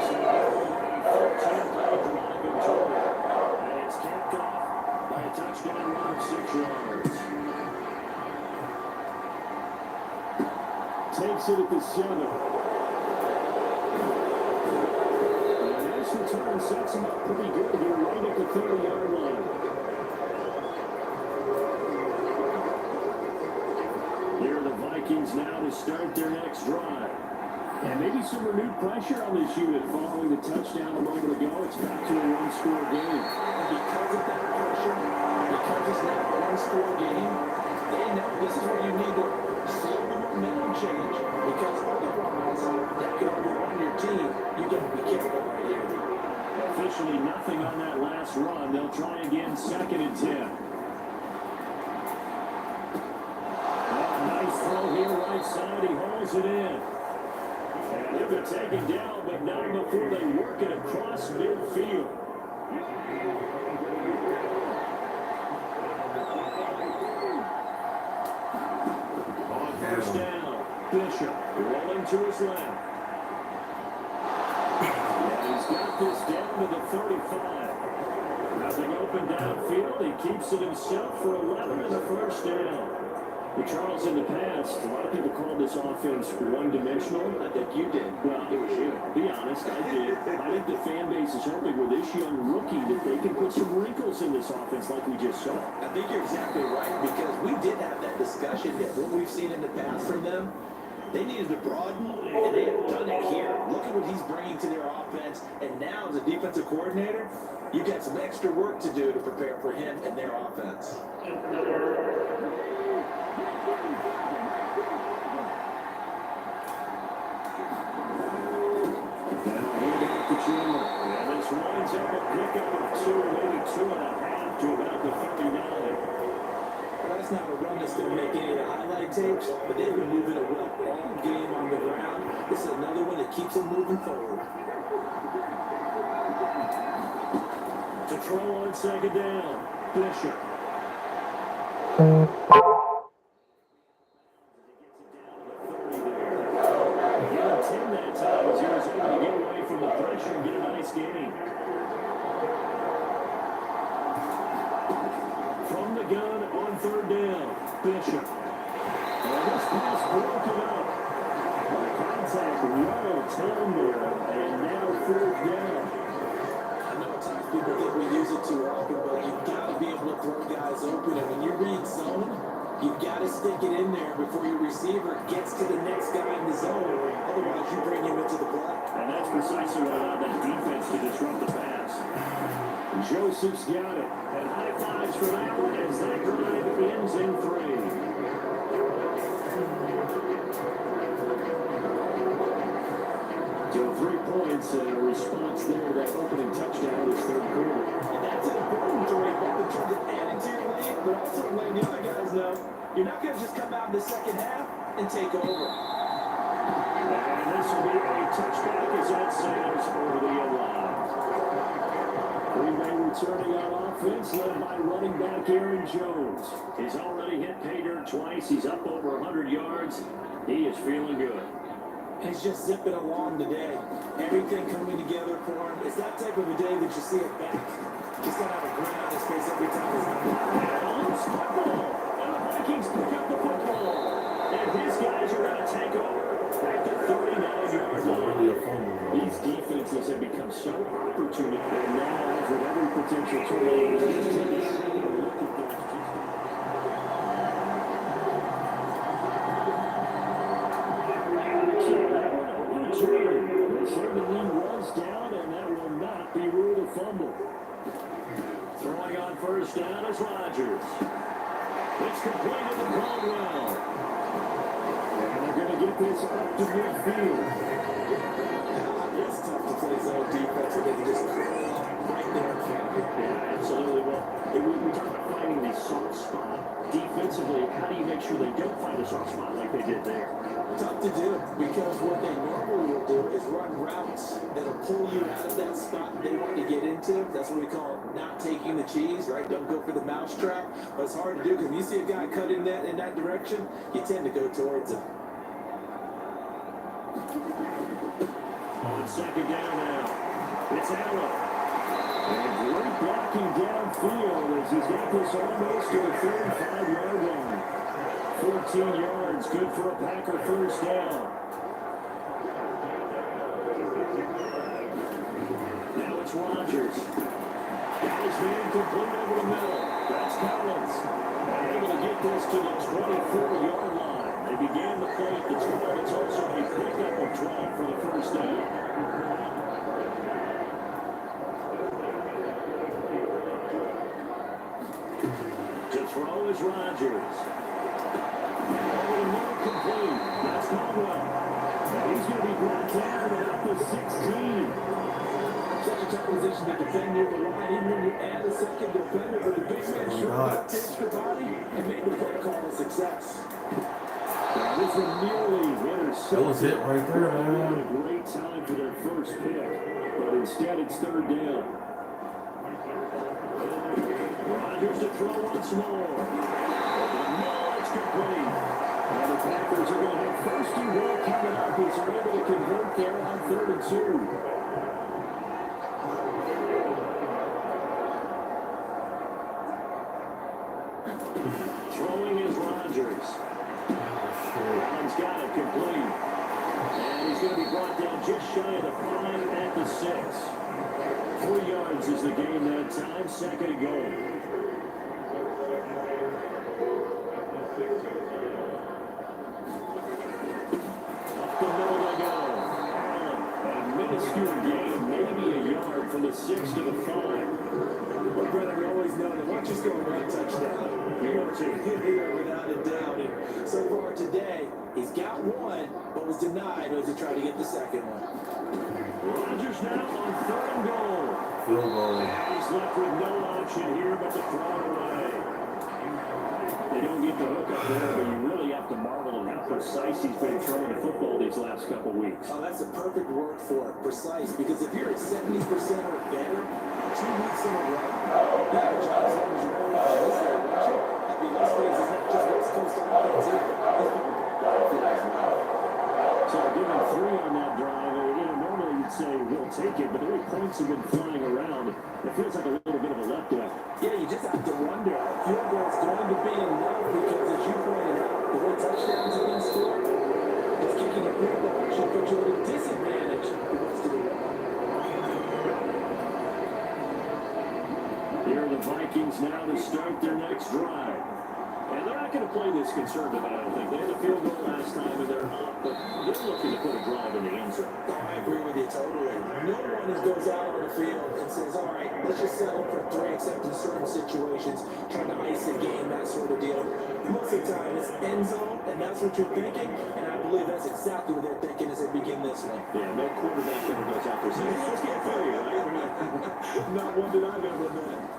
So they're going to be 13-play drive in total. And it's capped off by a touchdown run of 6 yards. Takes it at the 7. And this return sets him up pretty good here right at the 30-yard line. Here are the Vikings now to start their next drive. And maybe some renewed pressure on this unit following the touchdown a moment ago. It's back to a one-score game. And because of that pressure, because it's now a one-score game, they know this is where you need to slow the momentum change. Because otherwise, that could overrun your team. You got to be careful right here. Officially nothing on that last run. They'll try again, 2nd and 10. Nice throw here, right side. He hauls it in. And they'll be taken down, but not before they work it across midfield. On first down, Bishop rolling to his left. And he's got this down to the 35. Nothing open downfield. He keeps it himself for 11 and a first down. Well, Charles, in the past, a lot of people called this offense one-dimensional. I think you did. Well, It was you. be honest, I did. I think the fan base is hoping with this young rookie that they can put some wrinkles in this offense like we just saw. I think you're exactly right because we did have that discussion that what we've seen in the past from them, they needed to broaden, and they have done it here. Look at what he's bringing to their offense, and now as a defensive coordinator, you've got some extra work to do to prepare for him and their offense. And this winds up a pickup of 2, maybe 2.5 to about the 39. Well, that's not a run that's going to make any of the highlight tapes, but they've been moving a well all game on the ground. This is another one that keeps them moving forward. To throw on second down. Bishop. That time as he was able to get away from the pressure and get a nice gain. From the gun on third down, Bishop. And this pass broken up. Contact right on time there, and now fourth down. I know at times people think we use it too often, but you've got to be able to throw guys open. And when you read zone, you've got to stick it in there before your receiver gets to the next guy in the zone. Otherwise, you bring him into the play. And that's precisely what allowed that defense to disrupt the pass. Joseph's got it. And high fives for that one as that drive ends in 3. So 3 points and a response there. That opening touchdown is third quarter. And that's an important three, both in terms of adding to your lead, but also letting the other guys know you're not going to just come out in the second half and take over. And this will be a touchback as that sails over the line. Green Bay returning on offense, led by running back Aaron Jones. He's already hit pay dirt twice. He's up over 100 yards. He is feeling good. He's just zipping along today. Everything coming together for him. It's that type of a day that you see it back. He's going to have a grin on his face every time he's out there. And loose football. And the Vikings pick up the football. And his guys are going to take over at the 39-yard line. These defenses have become so opportunistic and now with every potential turnover. Was down, and that will not be ruled a fumble. Throwing on first down is Rodgers. It's completed to Caldwell. And they're going to get this up to midfield. It's tough to play zone defense and they can just right there. Yeah, absolutely. Well, we talk about finding the soft spot. Defensively, how do you make sure they don't find a soft spot like they did there? Tough to do, because what they normally will do is run routes that'll pull you out of that spot they want to get into. That's what we call not taking the cheese, right? Don't go for the mousetrap. But it's hard to do because when you see a guy cut in that direction, you tend to go towards him. On second down now, it's Allen. And great blocking downfield as he's got this almost to the 35-yard line. 14 yards, good for a Packer first down. Now it's Rodgers. Got his man complete over the middle. That's Collins. And able to get this to the 24-yard line. They began the play at the 12. It's also a pickup of 12 for the first down. To throw is Rodgers. Over the middle, complete. That's Caldwell. And he's going to be brought down at the 16. Such a tough position to defend near the line, even when you add a second defender, but the big man sure takes the body and made the play call a success. This one nearly intercepted. That was it right there, man. A great time for their first pick, but instead it's third down. Rodgers to throw once more. No, it's complete. And the Packers are going to have first and goal coming up as they're able to convert there on 3rd and 2. Throwing is Rodgers. Allen's got it complete. And he's going to be brought down just shy of the 5 at the 6. 4 yards is the gain that time. Second and goal. Up the middle they go. Allen, a minuscule gain, maybe a yard from the 6 to the 5. Well, Brennan, we always know that once you score one touchdown, you're going to hit here without a doubt. And so far today, he's got one, but was denied as he tried to get the second one. Rodgers now on 3rd and goal. Field goal. He's left with no option here but to throw it away. They don't get the hook up there, but you really have to marvel at how precise he's been throwing the football these last couple weeks. Oh, that's the perfect word for it, precise. Because if you're at 70% or better 2 weeks in a row, you have a job as long as you're going on this direction. I mean, let's face it, it's not just West Coast offense either. So given 3 on that drive, normally you'd say we'll take it, but the way points have been flying around, it feels like a little bit of a letdown. Yeah, you just have to wonder how field goal is going to be enough because, as you pointed out, the way touchdowns have been scored, it's kicking a field goal should put you at a disadvantage the rest of the way. Here are the Vikings now to start their next drive. And they're not going to play this conservative, I don't think. They had a field goal last time, and they're up, but they're looking to put a drive in the end zone. Oh, I agree with you totally. No one goes out on the field and says, all right, let's just settle for 3, except in certain situations, trying to ice a game, that sort of deal. Most of the time, it's end zone, and that's what you're thinking, and I believe that's exactly what they're thinking as they begin this one. Yeah, no quarterback ever goes out there saying, let's get for you, right? Not one that I've ever met.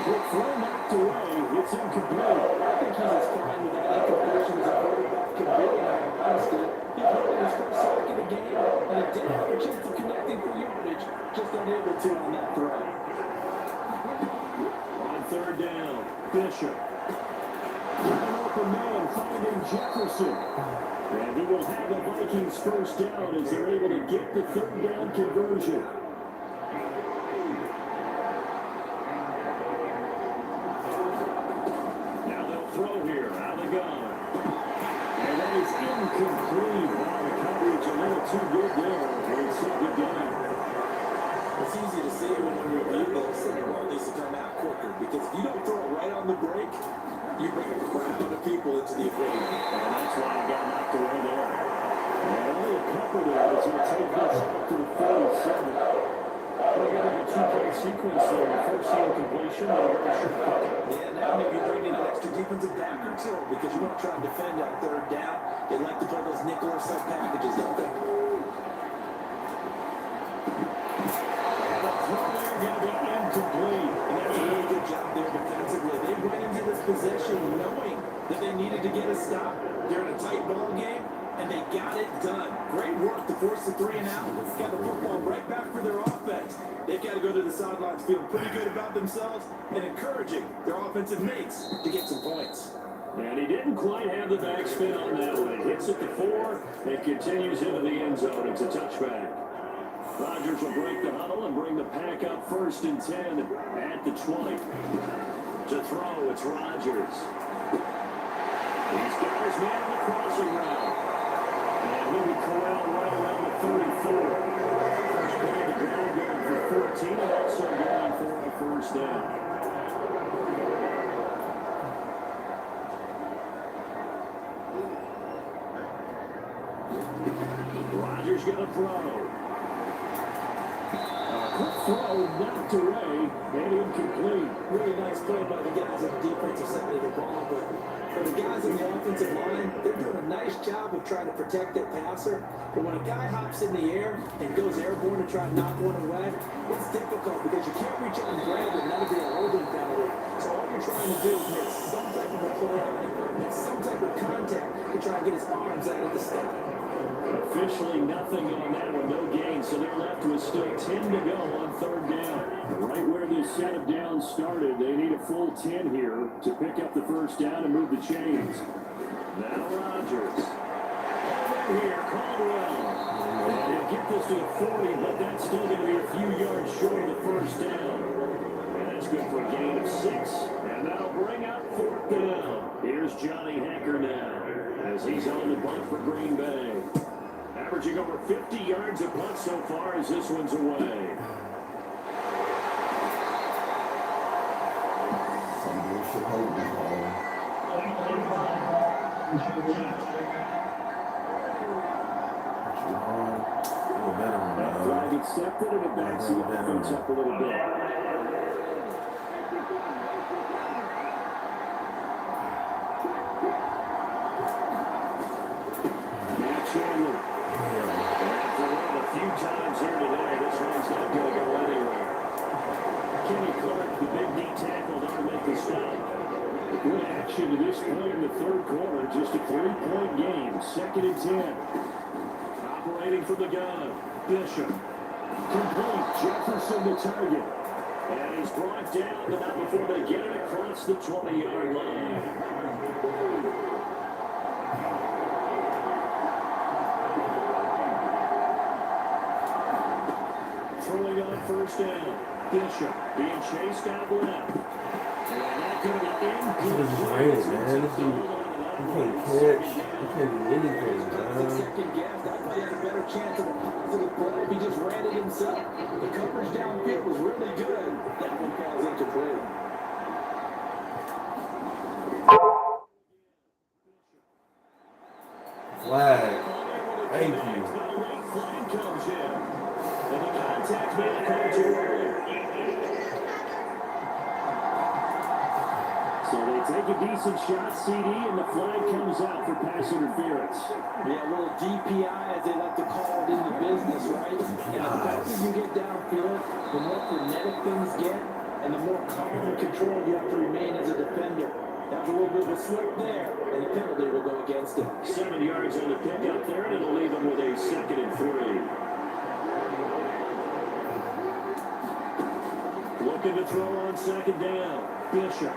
Quick throw knocked away. It's incomplete. I think he's as fine with that incompletion as a quarterback can be, in all honesty. He put in his first sack of the game, and he did have a chance of connecting for yardage, just unable to on that throw. On 3rd down, Bishop. An open man finding Jefferson. And he will have the Vikings first down as they're able to get the 3rd down conversion. Throw here, out of the gun. And that is incomplete. Wow, the coverage a little too good there. It's a good game. It's easy to see when you review this, and the ball needs to come out quicker, because if you don't throw it right on the break, you bring a crowd of people into the equation. And that's why he got knocked away there. And only a couple there as he'll take this up to the 47. They got a 2-play sequence there. The first completion, and a very short pocket. Yeah, now maybe bring in an extra defensive back or two, because you want to try and defend that 3rd down. They like to play those nickel or sub packages, don't they? And the throw there going to be incomplete. And that's a really good job there defensively. They went into this possession knowing that they needed to get a stop. They're in a tight ball game, and they got it done. Great work to force the 3 and out. Got the football right back for their offense. They've got to go to the sidelines feeling pretty good about themselves and encouraging their offensive mates to get some points. And he didn't quite have the backspin on that one. It hits at the 4 and continues into the end zone. It's a touchback. Rodgers will break the huddle and bring the pack up 1st and 10 at the 20. To throw, it's Rodgers. He's got his man on the crossing route. And he'll be corralled right around the 34. First play of the ground game for 14 and also going for a first down. Rodgers going to throw. Quick throw knocked away and incomplete. Really nice play by the guys on the defensive side of the ball, but for the guys on the offensive line, they're doing a nice job of trying to protect their passer. But when a guy hops in the air and goes airborne to try and knock one away, it's difficult because you can't reach out and grab it and that'll be a holding penalty. So all you're trying to do is make some type of a play on it, make some type of contact to try and get his arms out of the step. Officially nothing on that one, no gain, so they're left with still 10 to go on 3rd down. Right where this set of downs started, they need a full 10 here to pick up the first down and move the chains. Now Rodgers. Over here, Caldwell. And he'll get this to the 40, but that's still going to be a few yards short of the first down. And that's good for a gain of 6. And that'll bring up 4th down. Here's Johnny Hacker now as he's on the bunt for Green Bay. Averaging over 50 yards a punt so far as this one's away. That flag accepted and it backs the offense up a little bit. Few times here today, this one's not going to go anywhere. Kenny Clark, the big D tackle, down to make the stop. Good action. possession to this point in the third quarter. Just a 3-point game. 2nd and 10. Operating from the gun. Bishop. Complete. Jefferson the target. And he's brought down, but not before they get it across the 20-yard line. Throwing on 1st down. Bishop being chased out left. And that could have been This is raining, man. This dude, he can't catch. He can't do anything, man. Second guess. I thought he had a better chance of a positive play if he just ran it himself. The coverage downfield was really good. That one falls incomplete. Flag. Thank you. Flag comes in. And the contact made called too early. So they take a decent shot, CD, and the flag comes out for pass interference. Yeah, a little DPI, as they like to call it in the business, right? And the faster you get downfield, the more frenetic things get, and the more calm and control you have to remain as a defender. That was a little bit of a slip there, and the penalty will go against him. 7 yards on the pickup there, and it'll leave him with a 2nd and 3. Looking to throw on 2nd down. Bishop.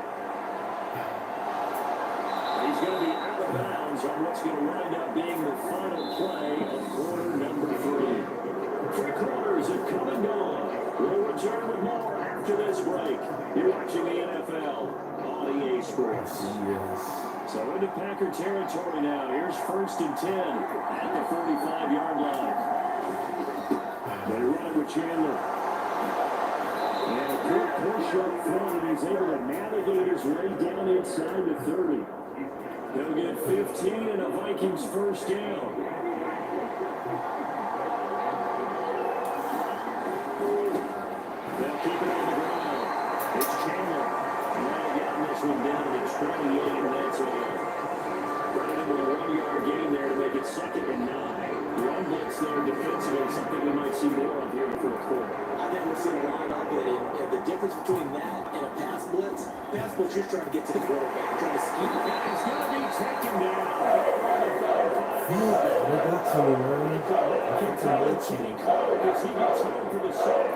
He's going to be out of bounds on what's going to wind up being the final play of quarter number 3. 3 quarters have come and gone. We'll return with more after this break. You're watching the NFL on EA Sports. Yes. So into Packer territory now. Here's 1st and 10 at the 45-yard line. They run it with Chandler. And a good push up front, and he's able to navigate his way down inside the 30. He'll get 15 and a Vikings 1st down. They'll keep it on the ground. It's Chandler. Now getting this one down to the 28, and that's it. Right into a 1-yard gain there to make it 2nd and 9. Run blitz there defensively, something we might see more of here in the 4th quarter. I think we'll see a lot of it. And the difference between that and a pass blitz, you're trying to get to the quarterback, trying to scheme it. He's going to be taken down. They got to me, man. I can't tell that to me. Because he gets home for the sack.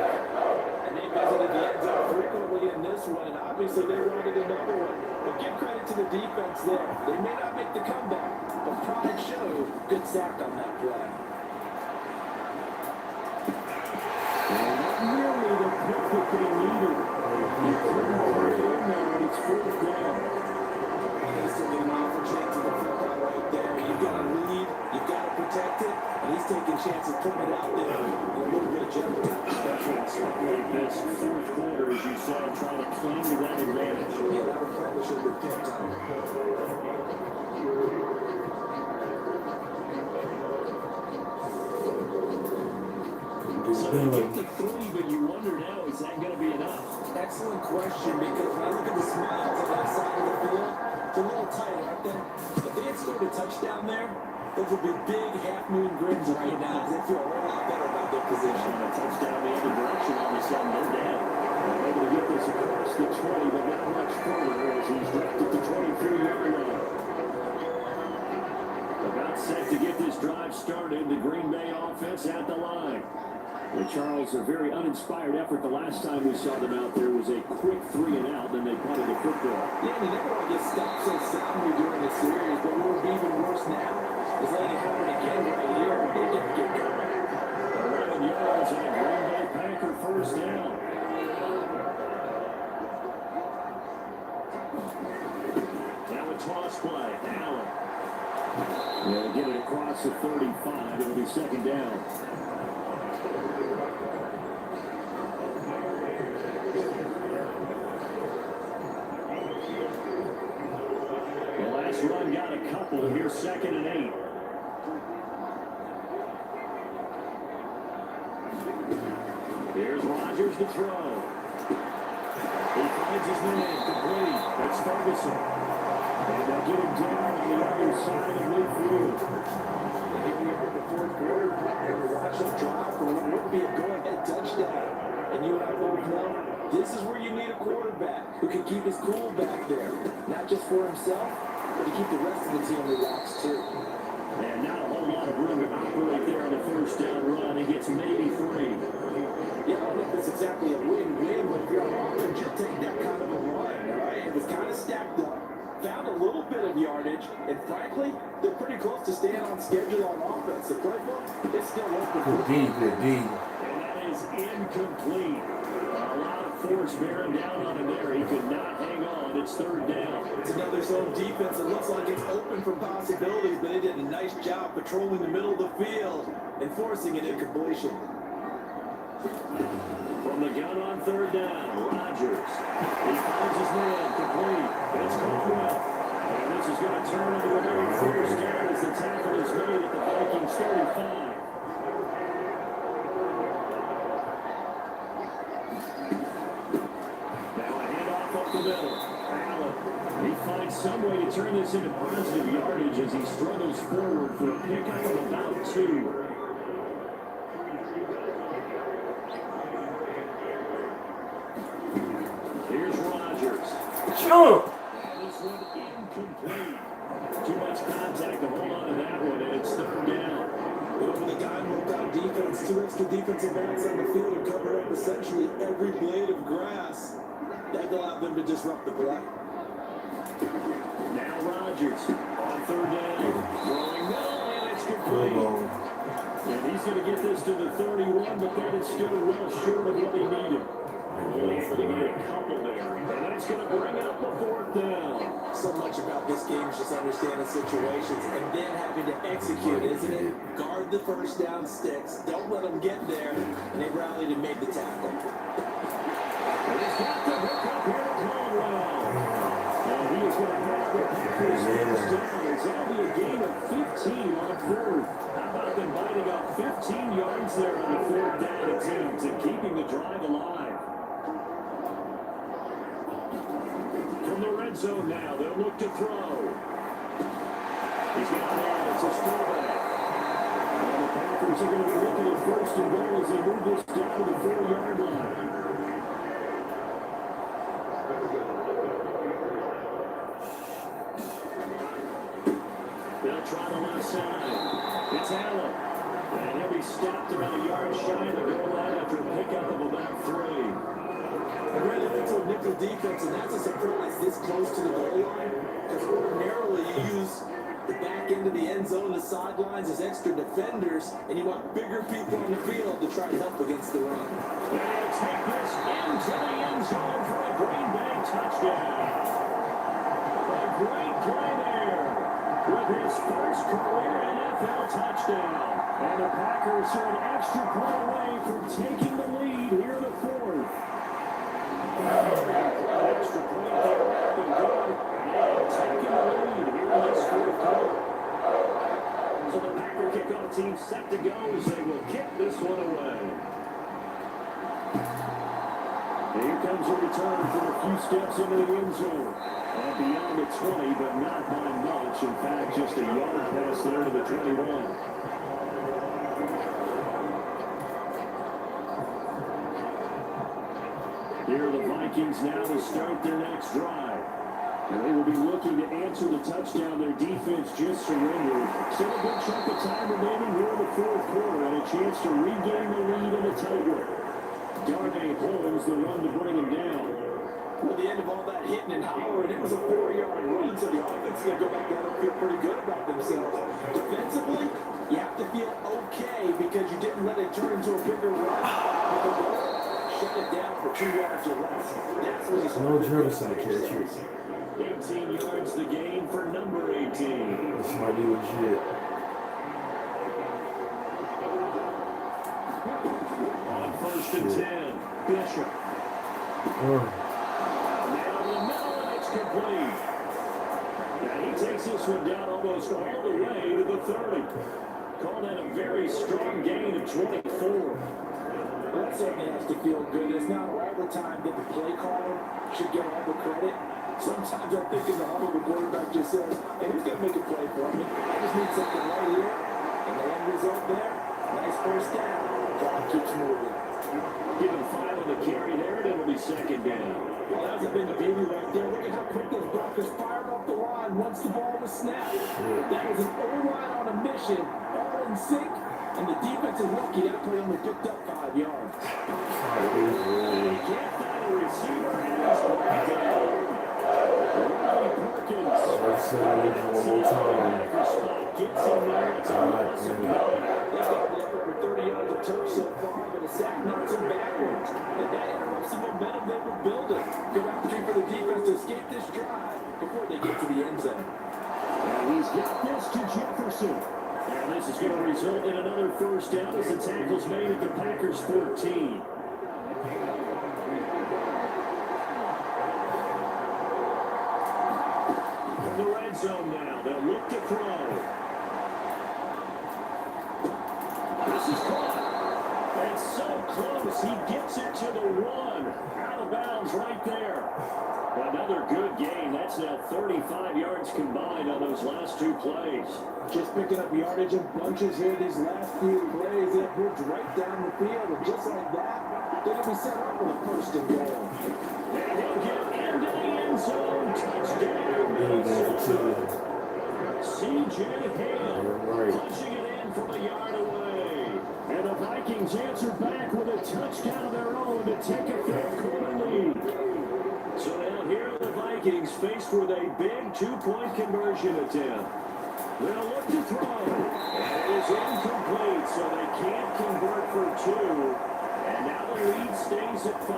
And they visited the end zone frequently in this one, and obviously they wanted another one. But give credit to the defense there. They may not make the comeback, but pride showed good sack on that play. And not nearly the pick that they needed. He couldn't hurry in there, and it's 4th down. He's taking an awful chance of the football right there. You've got to lead, you've got to protect it, and he's taking chances putting it out there in a little bit of jeopardy. Especially this 4th quarter, as you saw, trying to cling to that advantage. Yeah, that would probably should have been picked. So they get to 3, but you wonder now, is that going to be enough? Excellent question, because when I look at the smiles on that side of the field, it's a little tight, aren't they? If they had scored a touchdown there, those would be big half-moon grins right now, because they feel a whole lot better about their position. And a touchdown the other direction all of a sudden, no doubt. They're able to get this across the 20, but not much further as he's dropped at the 23-yard line. About set to get this drive started, the Green Bay offense at the line. And Charles, a very uninspired effort. The last time we saw them out there was a quick 3 and out, then they punted the football. Yeah, they never want to get stopped so soundly during the series, but what would be even worse now is letting it happen again right here. They didn't get going. 11 yards and a Green Bay Packer 1st down. Now a toss play. Allen. They'll get it across the 35. It'll be 2nd down. The last run got a couple. Here's 2nd and 8. Here's Rodgers to throw. He finds his man complete. That's Ferguson. And they'll get him down on the other side of midfield. And here we are in the 4th quarter, and we watch them drive for what would be a go-ahead touchdown. And you and I both know, this is where you need a quarterback who can keep his cool back there. Not just for himself, but to keep the rest of the team relaxed too. And not a whole lot of room to operate there on the first down run. He gets maybe 3. Yeah, I don't think it's exactly a win-win, but if you're on offense, you take that kind of a run, all right? It was kind of stacked up, found a little bit of yardage, and frankly, they're pretty close to staying on schedule on offense. The playbook is still open. Good D, good D. And that is incomplete. A lot of force bearing down on him there. He could not hang on. It's 3rd down. It's another zone defense. It looks like it's open for possibilities, but they did a nice job patrolling the middle of the field and forcing an incompletion. From the gun on 3rd down, Rodgers. He finds his man complete. It's Caldwell. And this is going to turn into a very first down as the tackle is made at the Vikings 35. Now a handoff up the middle. Allen. He finds some way to turn this into positive yardage as he struggles forward for a pickup of about 2. Here's Rodgers. Jump! This one incomplete. Too much contact to hold on to that one, and it's 3rd down. Over the guy moved out defense, 2 extra defensive backs on the field and covered up essentially every blade of grass. That allowed them to disrupt the play. Now Rodgers on 3rd down. Throwing middle, and it's complete. And he's going to get this to the 31, but that is still well short of what he needed. Only able to get a couple there. And that's going to bring up the 4th down. So much about this game is just understanding situations and then having to execute, isn't it? Guard the first down sticks. Don't let them get there. And they rallied and made the tackle. And he's got the hook up here to Caldwell. And he is going to have the Packers first down. It's going to be a gain of 15 on 3rd. How about them biting up 15 yards there on the 4th down attempt and keeping the drive alive? From the red zone now, they'll look to throw. He's got it. It's a throwback. And the Packers are going to be looking at 1st and goal as they move this down to the 4-yard line. They'll try the left side. It's Allen. And he'll be stopped about a yard shy of the goal line after a pickup of about 3. I really think so nickel defense, and that's a surprise this close to the goal line. Because ordinarily you use the back end of the end zone, the sidelines as extra defenders, and you want bigger people on the field to try to help against the run. They'll take this into the end zone for a Green Bay touchdown. A great play there with his first career NFL touchdown. And the Packers are an extra point away from taking the lead here in the 4th. Extra point there, and good. And taking the lead here in this 4th quarter. So the Packer kickoff team set to go as they will kick this one away. Here comes a return from a few steps into the end zone. And beyond the 20, but not by much. In fact, just a yard pass there to the 21. Here are the Vikings now to start their next drive. And they will be looking to answer the touchdown their defense just surrendered. Still a good chunk of time remaining here in the 4th quarter and a chance to regain the lead in the tightrope. Darnay holds the run to bring him down. Well, the end of all that hitting and hollering, it was a 4-yard run, so the offense is going to go back down and feel pretty good about themselves. Defensively, you have to feel okay because you didn't let it turn into a bigger run. Shut it down for 2 yards or less. That's when he's No Jefferson catches. 18 yards the gain for number 18. This might be legit. On 1st and 10, Bishop. Now the middle, and it's complete. Now he takes this one down almost all the way to the 30. Call that a very strong gain of 24. That certainly has to feel good. It's not all the time that the play caller should get all the credit. Sometimes I think in the huddle, the quarterback just says, hey, who's going to make a play for me? I just need something right here. And the end result there, nice first down. Drive keeps moving. Give him 5 on the carry there, and it'll be second down. Well, that was a big baby right there. Look at how quick those blockers fired off the line once the ball was snapped. That was an O-line on a mission, all in sync, and the defense is lucky that play only picked up 5 yards. He can't find a receiver, and he's brought down. Ronnie Perkins. Let's say it one more time. Gets in there. It's a loss of 9. They've got over 30 yards of turf so far, but a sack knocks them backwards. And that interrupts the momentum they were building. Good opportunity for the defense to escape this drive before they get to the end zone. And he's got this to Jefferson. And this is going to result in another first down as the tackle's made at the Packers 14. From the red zone now, they'll look to throw. This is caught. It's so close. He gets it to the 1. Out of bounds right there. Another good game. That's now 35 yards combined on those last 2 plays. Just picking up yardage in bunches here these last few plays. They have moved right down the field, and just like that, they're going to be set up for the first and goal. And he'll get into the end zone. Touchdown, Minnesota. C.J. Hale punching it in from a yard away. And the Vikings answer back with a touchdown of their own to take a 3rd-quarter lead. So now here are the Vikings faced with a big 2-point conversion attempt. They'll look to throw. And it is incomplete, so they can't convert for 2. And now the lead stays at 5.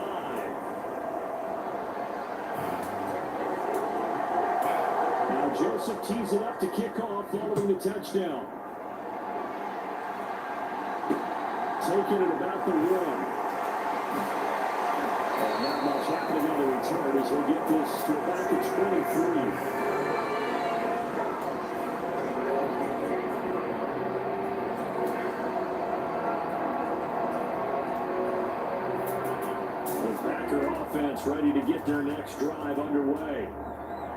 Now Joseph tees it up to kick off following the touchdown. Taking it about the 1. And not much happening on the return as he'll get this to about the 23. Offense ready to get their next drive underway.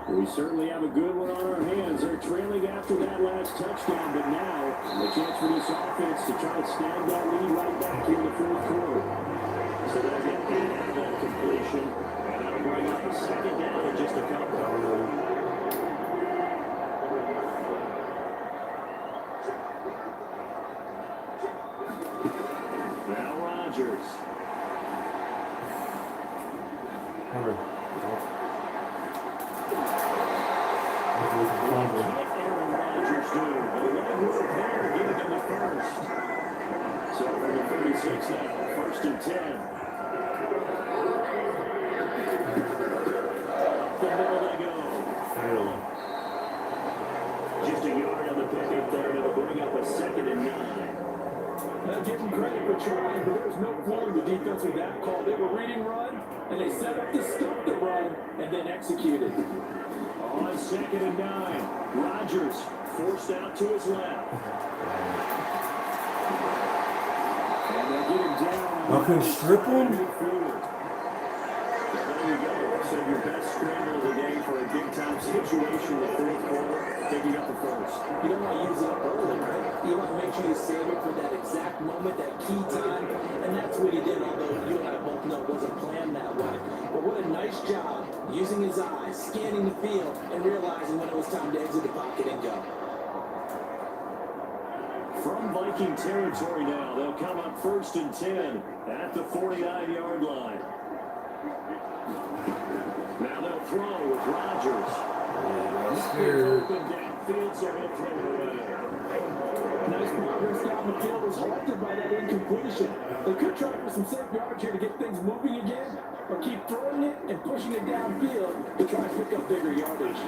We certainly have a good one on our hands. They're trailing after that last touchdown, but now a chance for this offense to try to snag that lead right back here in the 4th quarter. So they're going to have that completion, and that'll bring up a second down in just a couple. Now Rodgers. Aaron Rodgers do. The leg was there, giving him the first. So from the 36 now, 1st and 10. Up the middle they go. Just a yard on the pickup there, and it'll bring up a 2nd and 9. Now give them credit for trying, but there's no fooling the defense with that call. They were reading run, and they set up to stop the run, and then executed. On 2nd and 9, Rodgers forced out to his left. And they'll get him down. I can strip him? There you go. So your best scramble of the day for a big-time situation in the 4th quarter, taking up the first. You don't want to use it up early, right? You want to make sure you save it for that exact moment, that key time, and that's what he did, although you and I both know it wasn't planned that way. But what a nice job using his eyes, scanning the field, and realizing when it was time to exit the pocket and go. From Viking territory now, they'll come up 1st and 10 at the 49-yard line. Now they'll throw with Rodgers. Open downfield, so he'll throw it away. Nice progress down the field was halted by that incompletion. They could try for some safe yards here to get things moving again, or keep throwing it and pushing it downfield to try and pick up bigger yardage.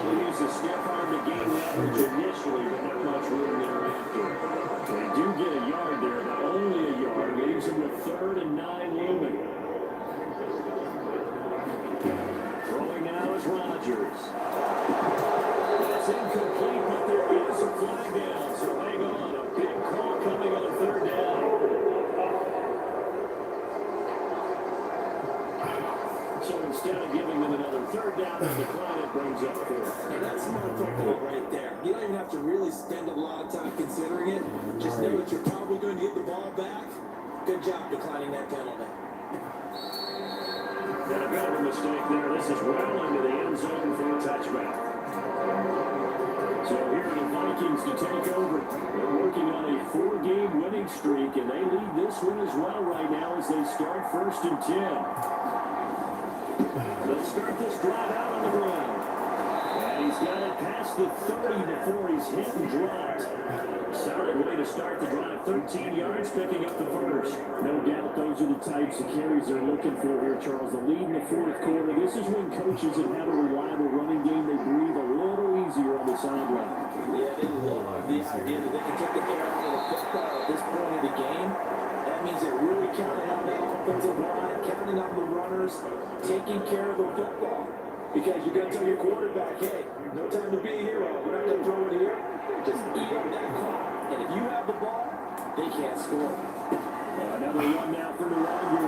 They'll use the stiff arm to gain leverage initially, but not much room thereafter. They do get a yard there, but only a yard. Leaves them with 3rd and 9 looming. Throwing now is Rodgers. That's incomplete, but there is a flag down, so hang on. A big call coming on 3rd down. So instead of giving them another third down, the decline it brings up fourth. And that's smart football right there. You don't even have to really spend a lot of time considering it. Just know that you're probably going to get the ball back. Good job declining that penalty. And a bit of a mistake there. This is well into the end zone for a touchback. So here are the Vikings to take over. They're working on a 4-game winning streak, and they lead this one as well right now as they start 1st and 10. They'll start this drive out on the ground. And he's got it past the 30 before he's hit and dropped. Solid way to start the drive. 13 yards, picking up the first. No doubt those are the types of carries they're looking for here, Charles. The lead in the fourth quarter. This is when coaches that have a reliable running game, they breathe a little easier on the sideline. Yeah, they love the idea that they can take the air out of the football at this point of the game. That means they're really counting on that offensive line, counting on the runners, taking care of the football. Because you're going to tell your quarterback, hey, no time to be a hero. We're not going to throw it here. Just eat up that clock. And if you have the ball, they can't score. Another run now for the Wagyu.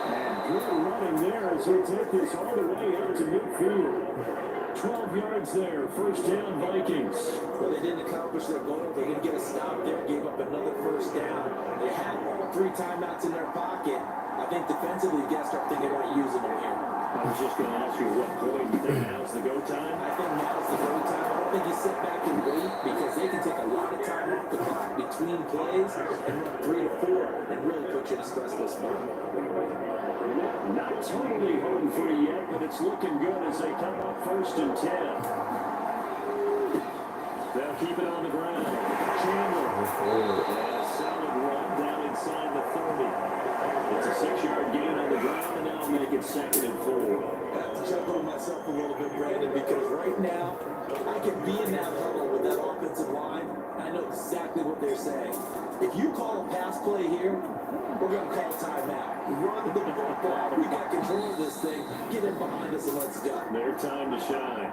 And good running there as they take this all the way out to midfield. 12 yards there. First down, Vikings. Well, they didn't accomplish their goal. They didn't get a stop there. Gave up another first down. They had all 3 timeouts in their pocket. I think defensively, you got to start thinking about using them here. I was just going to ask you what point you think now's the go time? I think now's the go time. I don't think you sit back and wait because they can take a lot of time off the clock between plays and run 3 to 4 and really put you in a stressful spot. Not totally home free yet, but it's looking good as they come up 1st and 10. They'll keep it on the ground. Chandler. And a solid run down inside the 30. It's a 6-yard gain on the ground, and now make it 2nd and 4. I have to chuckle myself a little bit, Brandon, because right now, I can be in that huddle with that offensive line. I know exactly what they're saying. If you call a pass play here, we're going to call timeout. Run the football. We got control of this thing. Get in behind us and let's go. Their time to shine.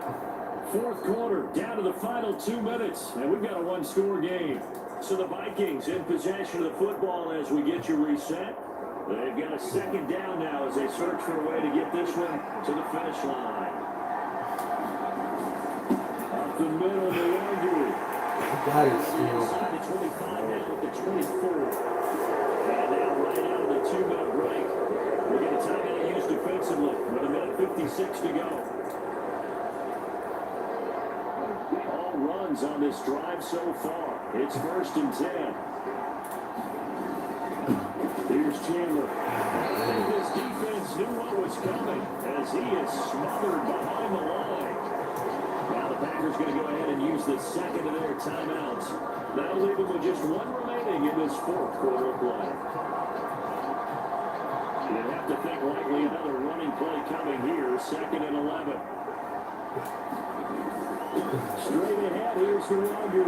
Fourth quarter, down to the final 2 minutes, and we've got a 1-score game. So the Vikings in possession of the football as we get you reset. They've got a 2nd down now as they search for a way to get this one to the finish line. Up the middle, they argue. Got it, still. Inside the 25 now with the 24. And now right out of the 2-minute break. We're going to timeout used defensively with 1:56 to go. All runs on this drive so far. It's 1st and 10. Here's Chandler. And this defense knew what was coming as he is smothered behind the line. Now the Packers going to go ahead and use the 2nd of their timeouts. That'll leave them with just 1 remaining in this 4th quarter of play. You have to think likely another running play coming here. 2nd and 11. Straight ahead, here's the Wagyu.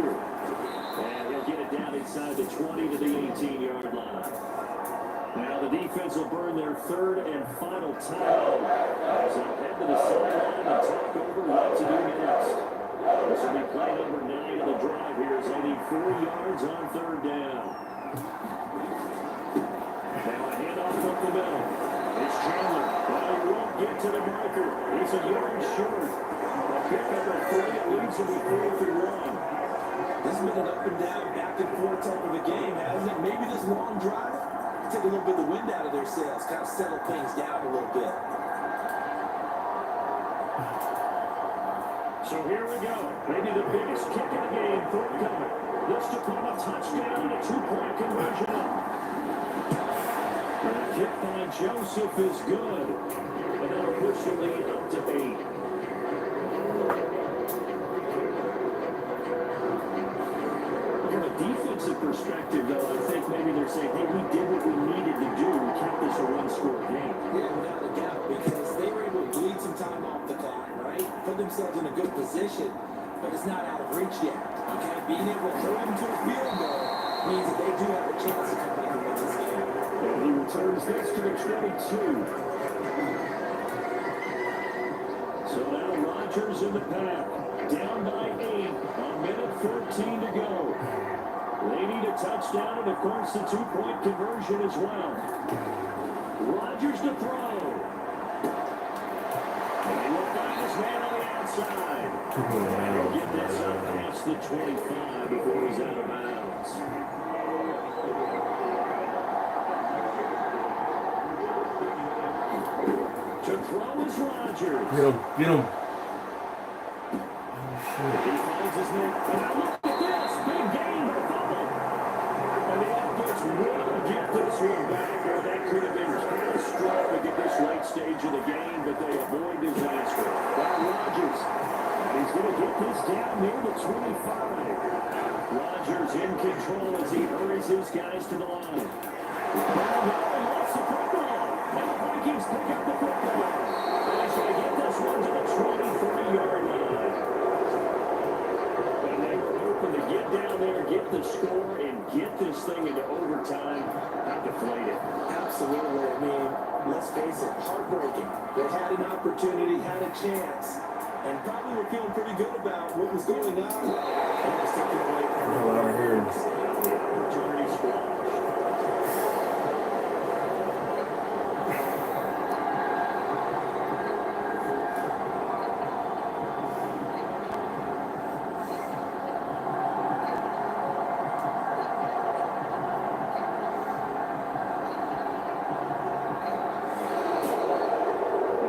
And he'll get it down inside the 20 to the 18-yard line. Now the defense will burn their 3rd and final timeout as they head to the sideline and talk over what to do next. This will be play number 9 of the drive here as they need 4 yards on 3rd down. Now a handoff up the middle. It's Chandler. Well, he won't get to the marker. He's a yard short. A pick number 3, it leaves him with 4th and 1. This has been an up and down, back and forth type of a game, hasn't it? Maybe this long drive take a little bit of the wind out of their sails, kind of settle things down a little bit. So here we go. Maybe the biggest kick of the game forthcoming. This to put a touchdown and a 2-point conversion. And the kick by Joseph is good. And that'll push the lead up to 8. From a defensive perspective, though, I think maybe they're saying, hey, we did what we needed to do to keep this a 1-score game. Yeah, without a doubt, because they were able to bleed some time off the clock, right? Put themselves in a good position, but it's not out of reach yet. Okay, being able to hold them to a field goal means that they do have a chance to come back and win this game. And he returns this to the 22. So now Rodgers in the pack, down by 8, 1:14 to go. They need a touchdown and, of course, the 2-point conversion as well. Rodgers to throw. And he will find his man on the outside. And he'll get this up past the 25 before he's out of bounds. To throw is Rodgers. Get him, get him. He finds his man. And now look at this. Big game, but a fumble. And the offense will get this one back, or that could have been catastrophic at this late stage of the game, but they avoid disaster. Now Rodgers. And he's going to get this down near the 25. Rodgers in control as he hurries his guys to the line. Now he lost the football. And the Vikings pick up the football. And he's going to get this one to the 23-yard line. And they were hoping to get down there, get the score, and get this thing into overtime. Not deflate it. Absolutely. I mean, let's face it, heartbreaking. They had an opportunity, had a chance, and probably were feeling pretty good about what was going on. And just took it away from them. Right here. The opportunity squashed.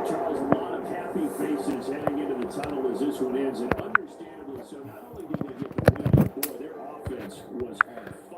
Charles, a lot of happy faces heading into the tunnel as this one ends, and understandably so. Not only did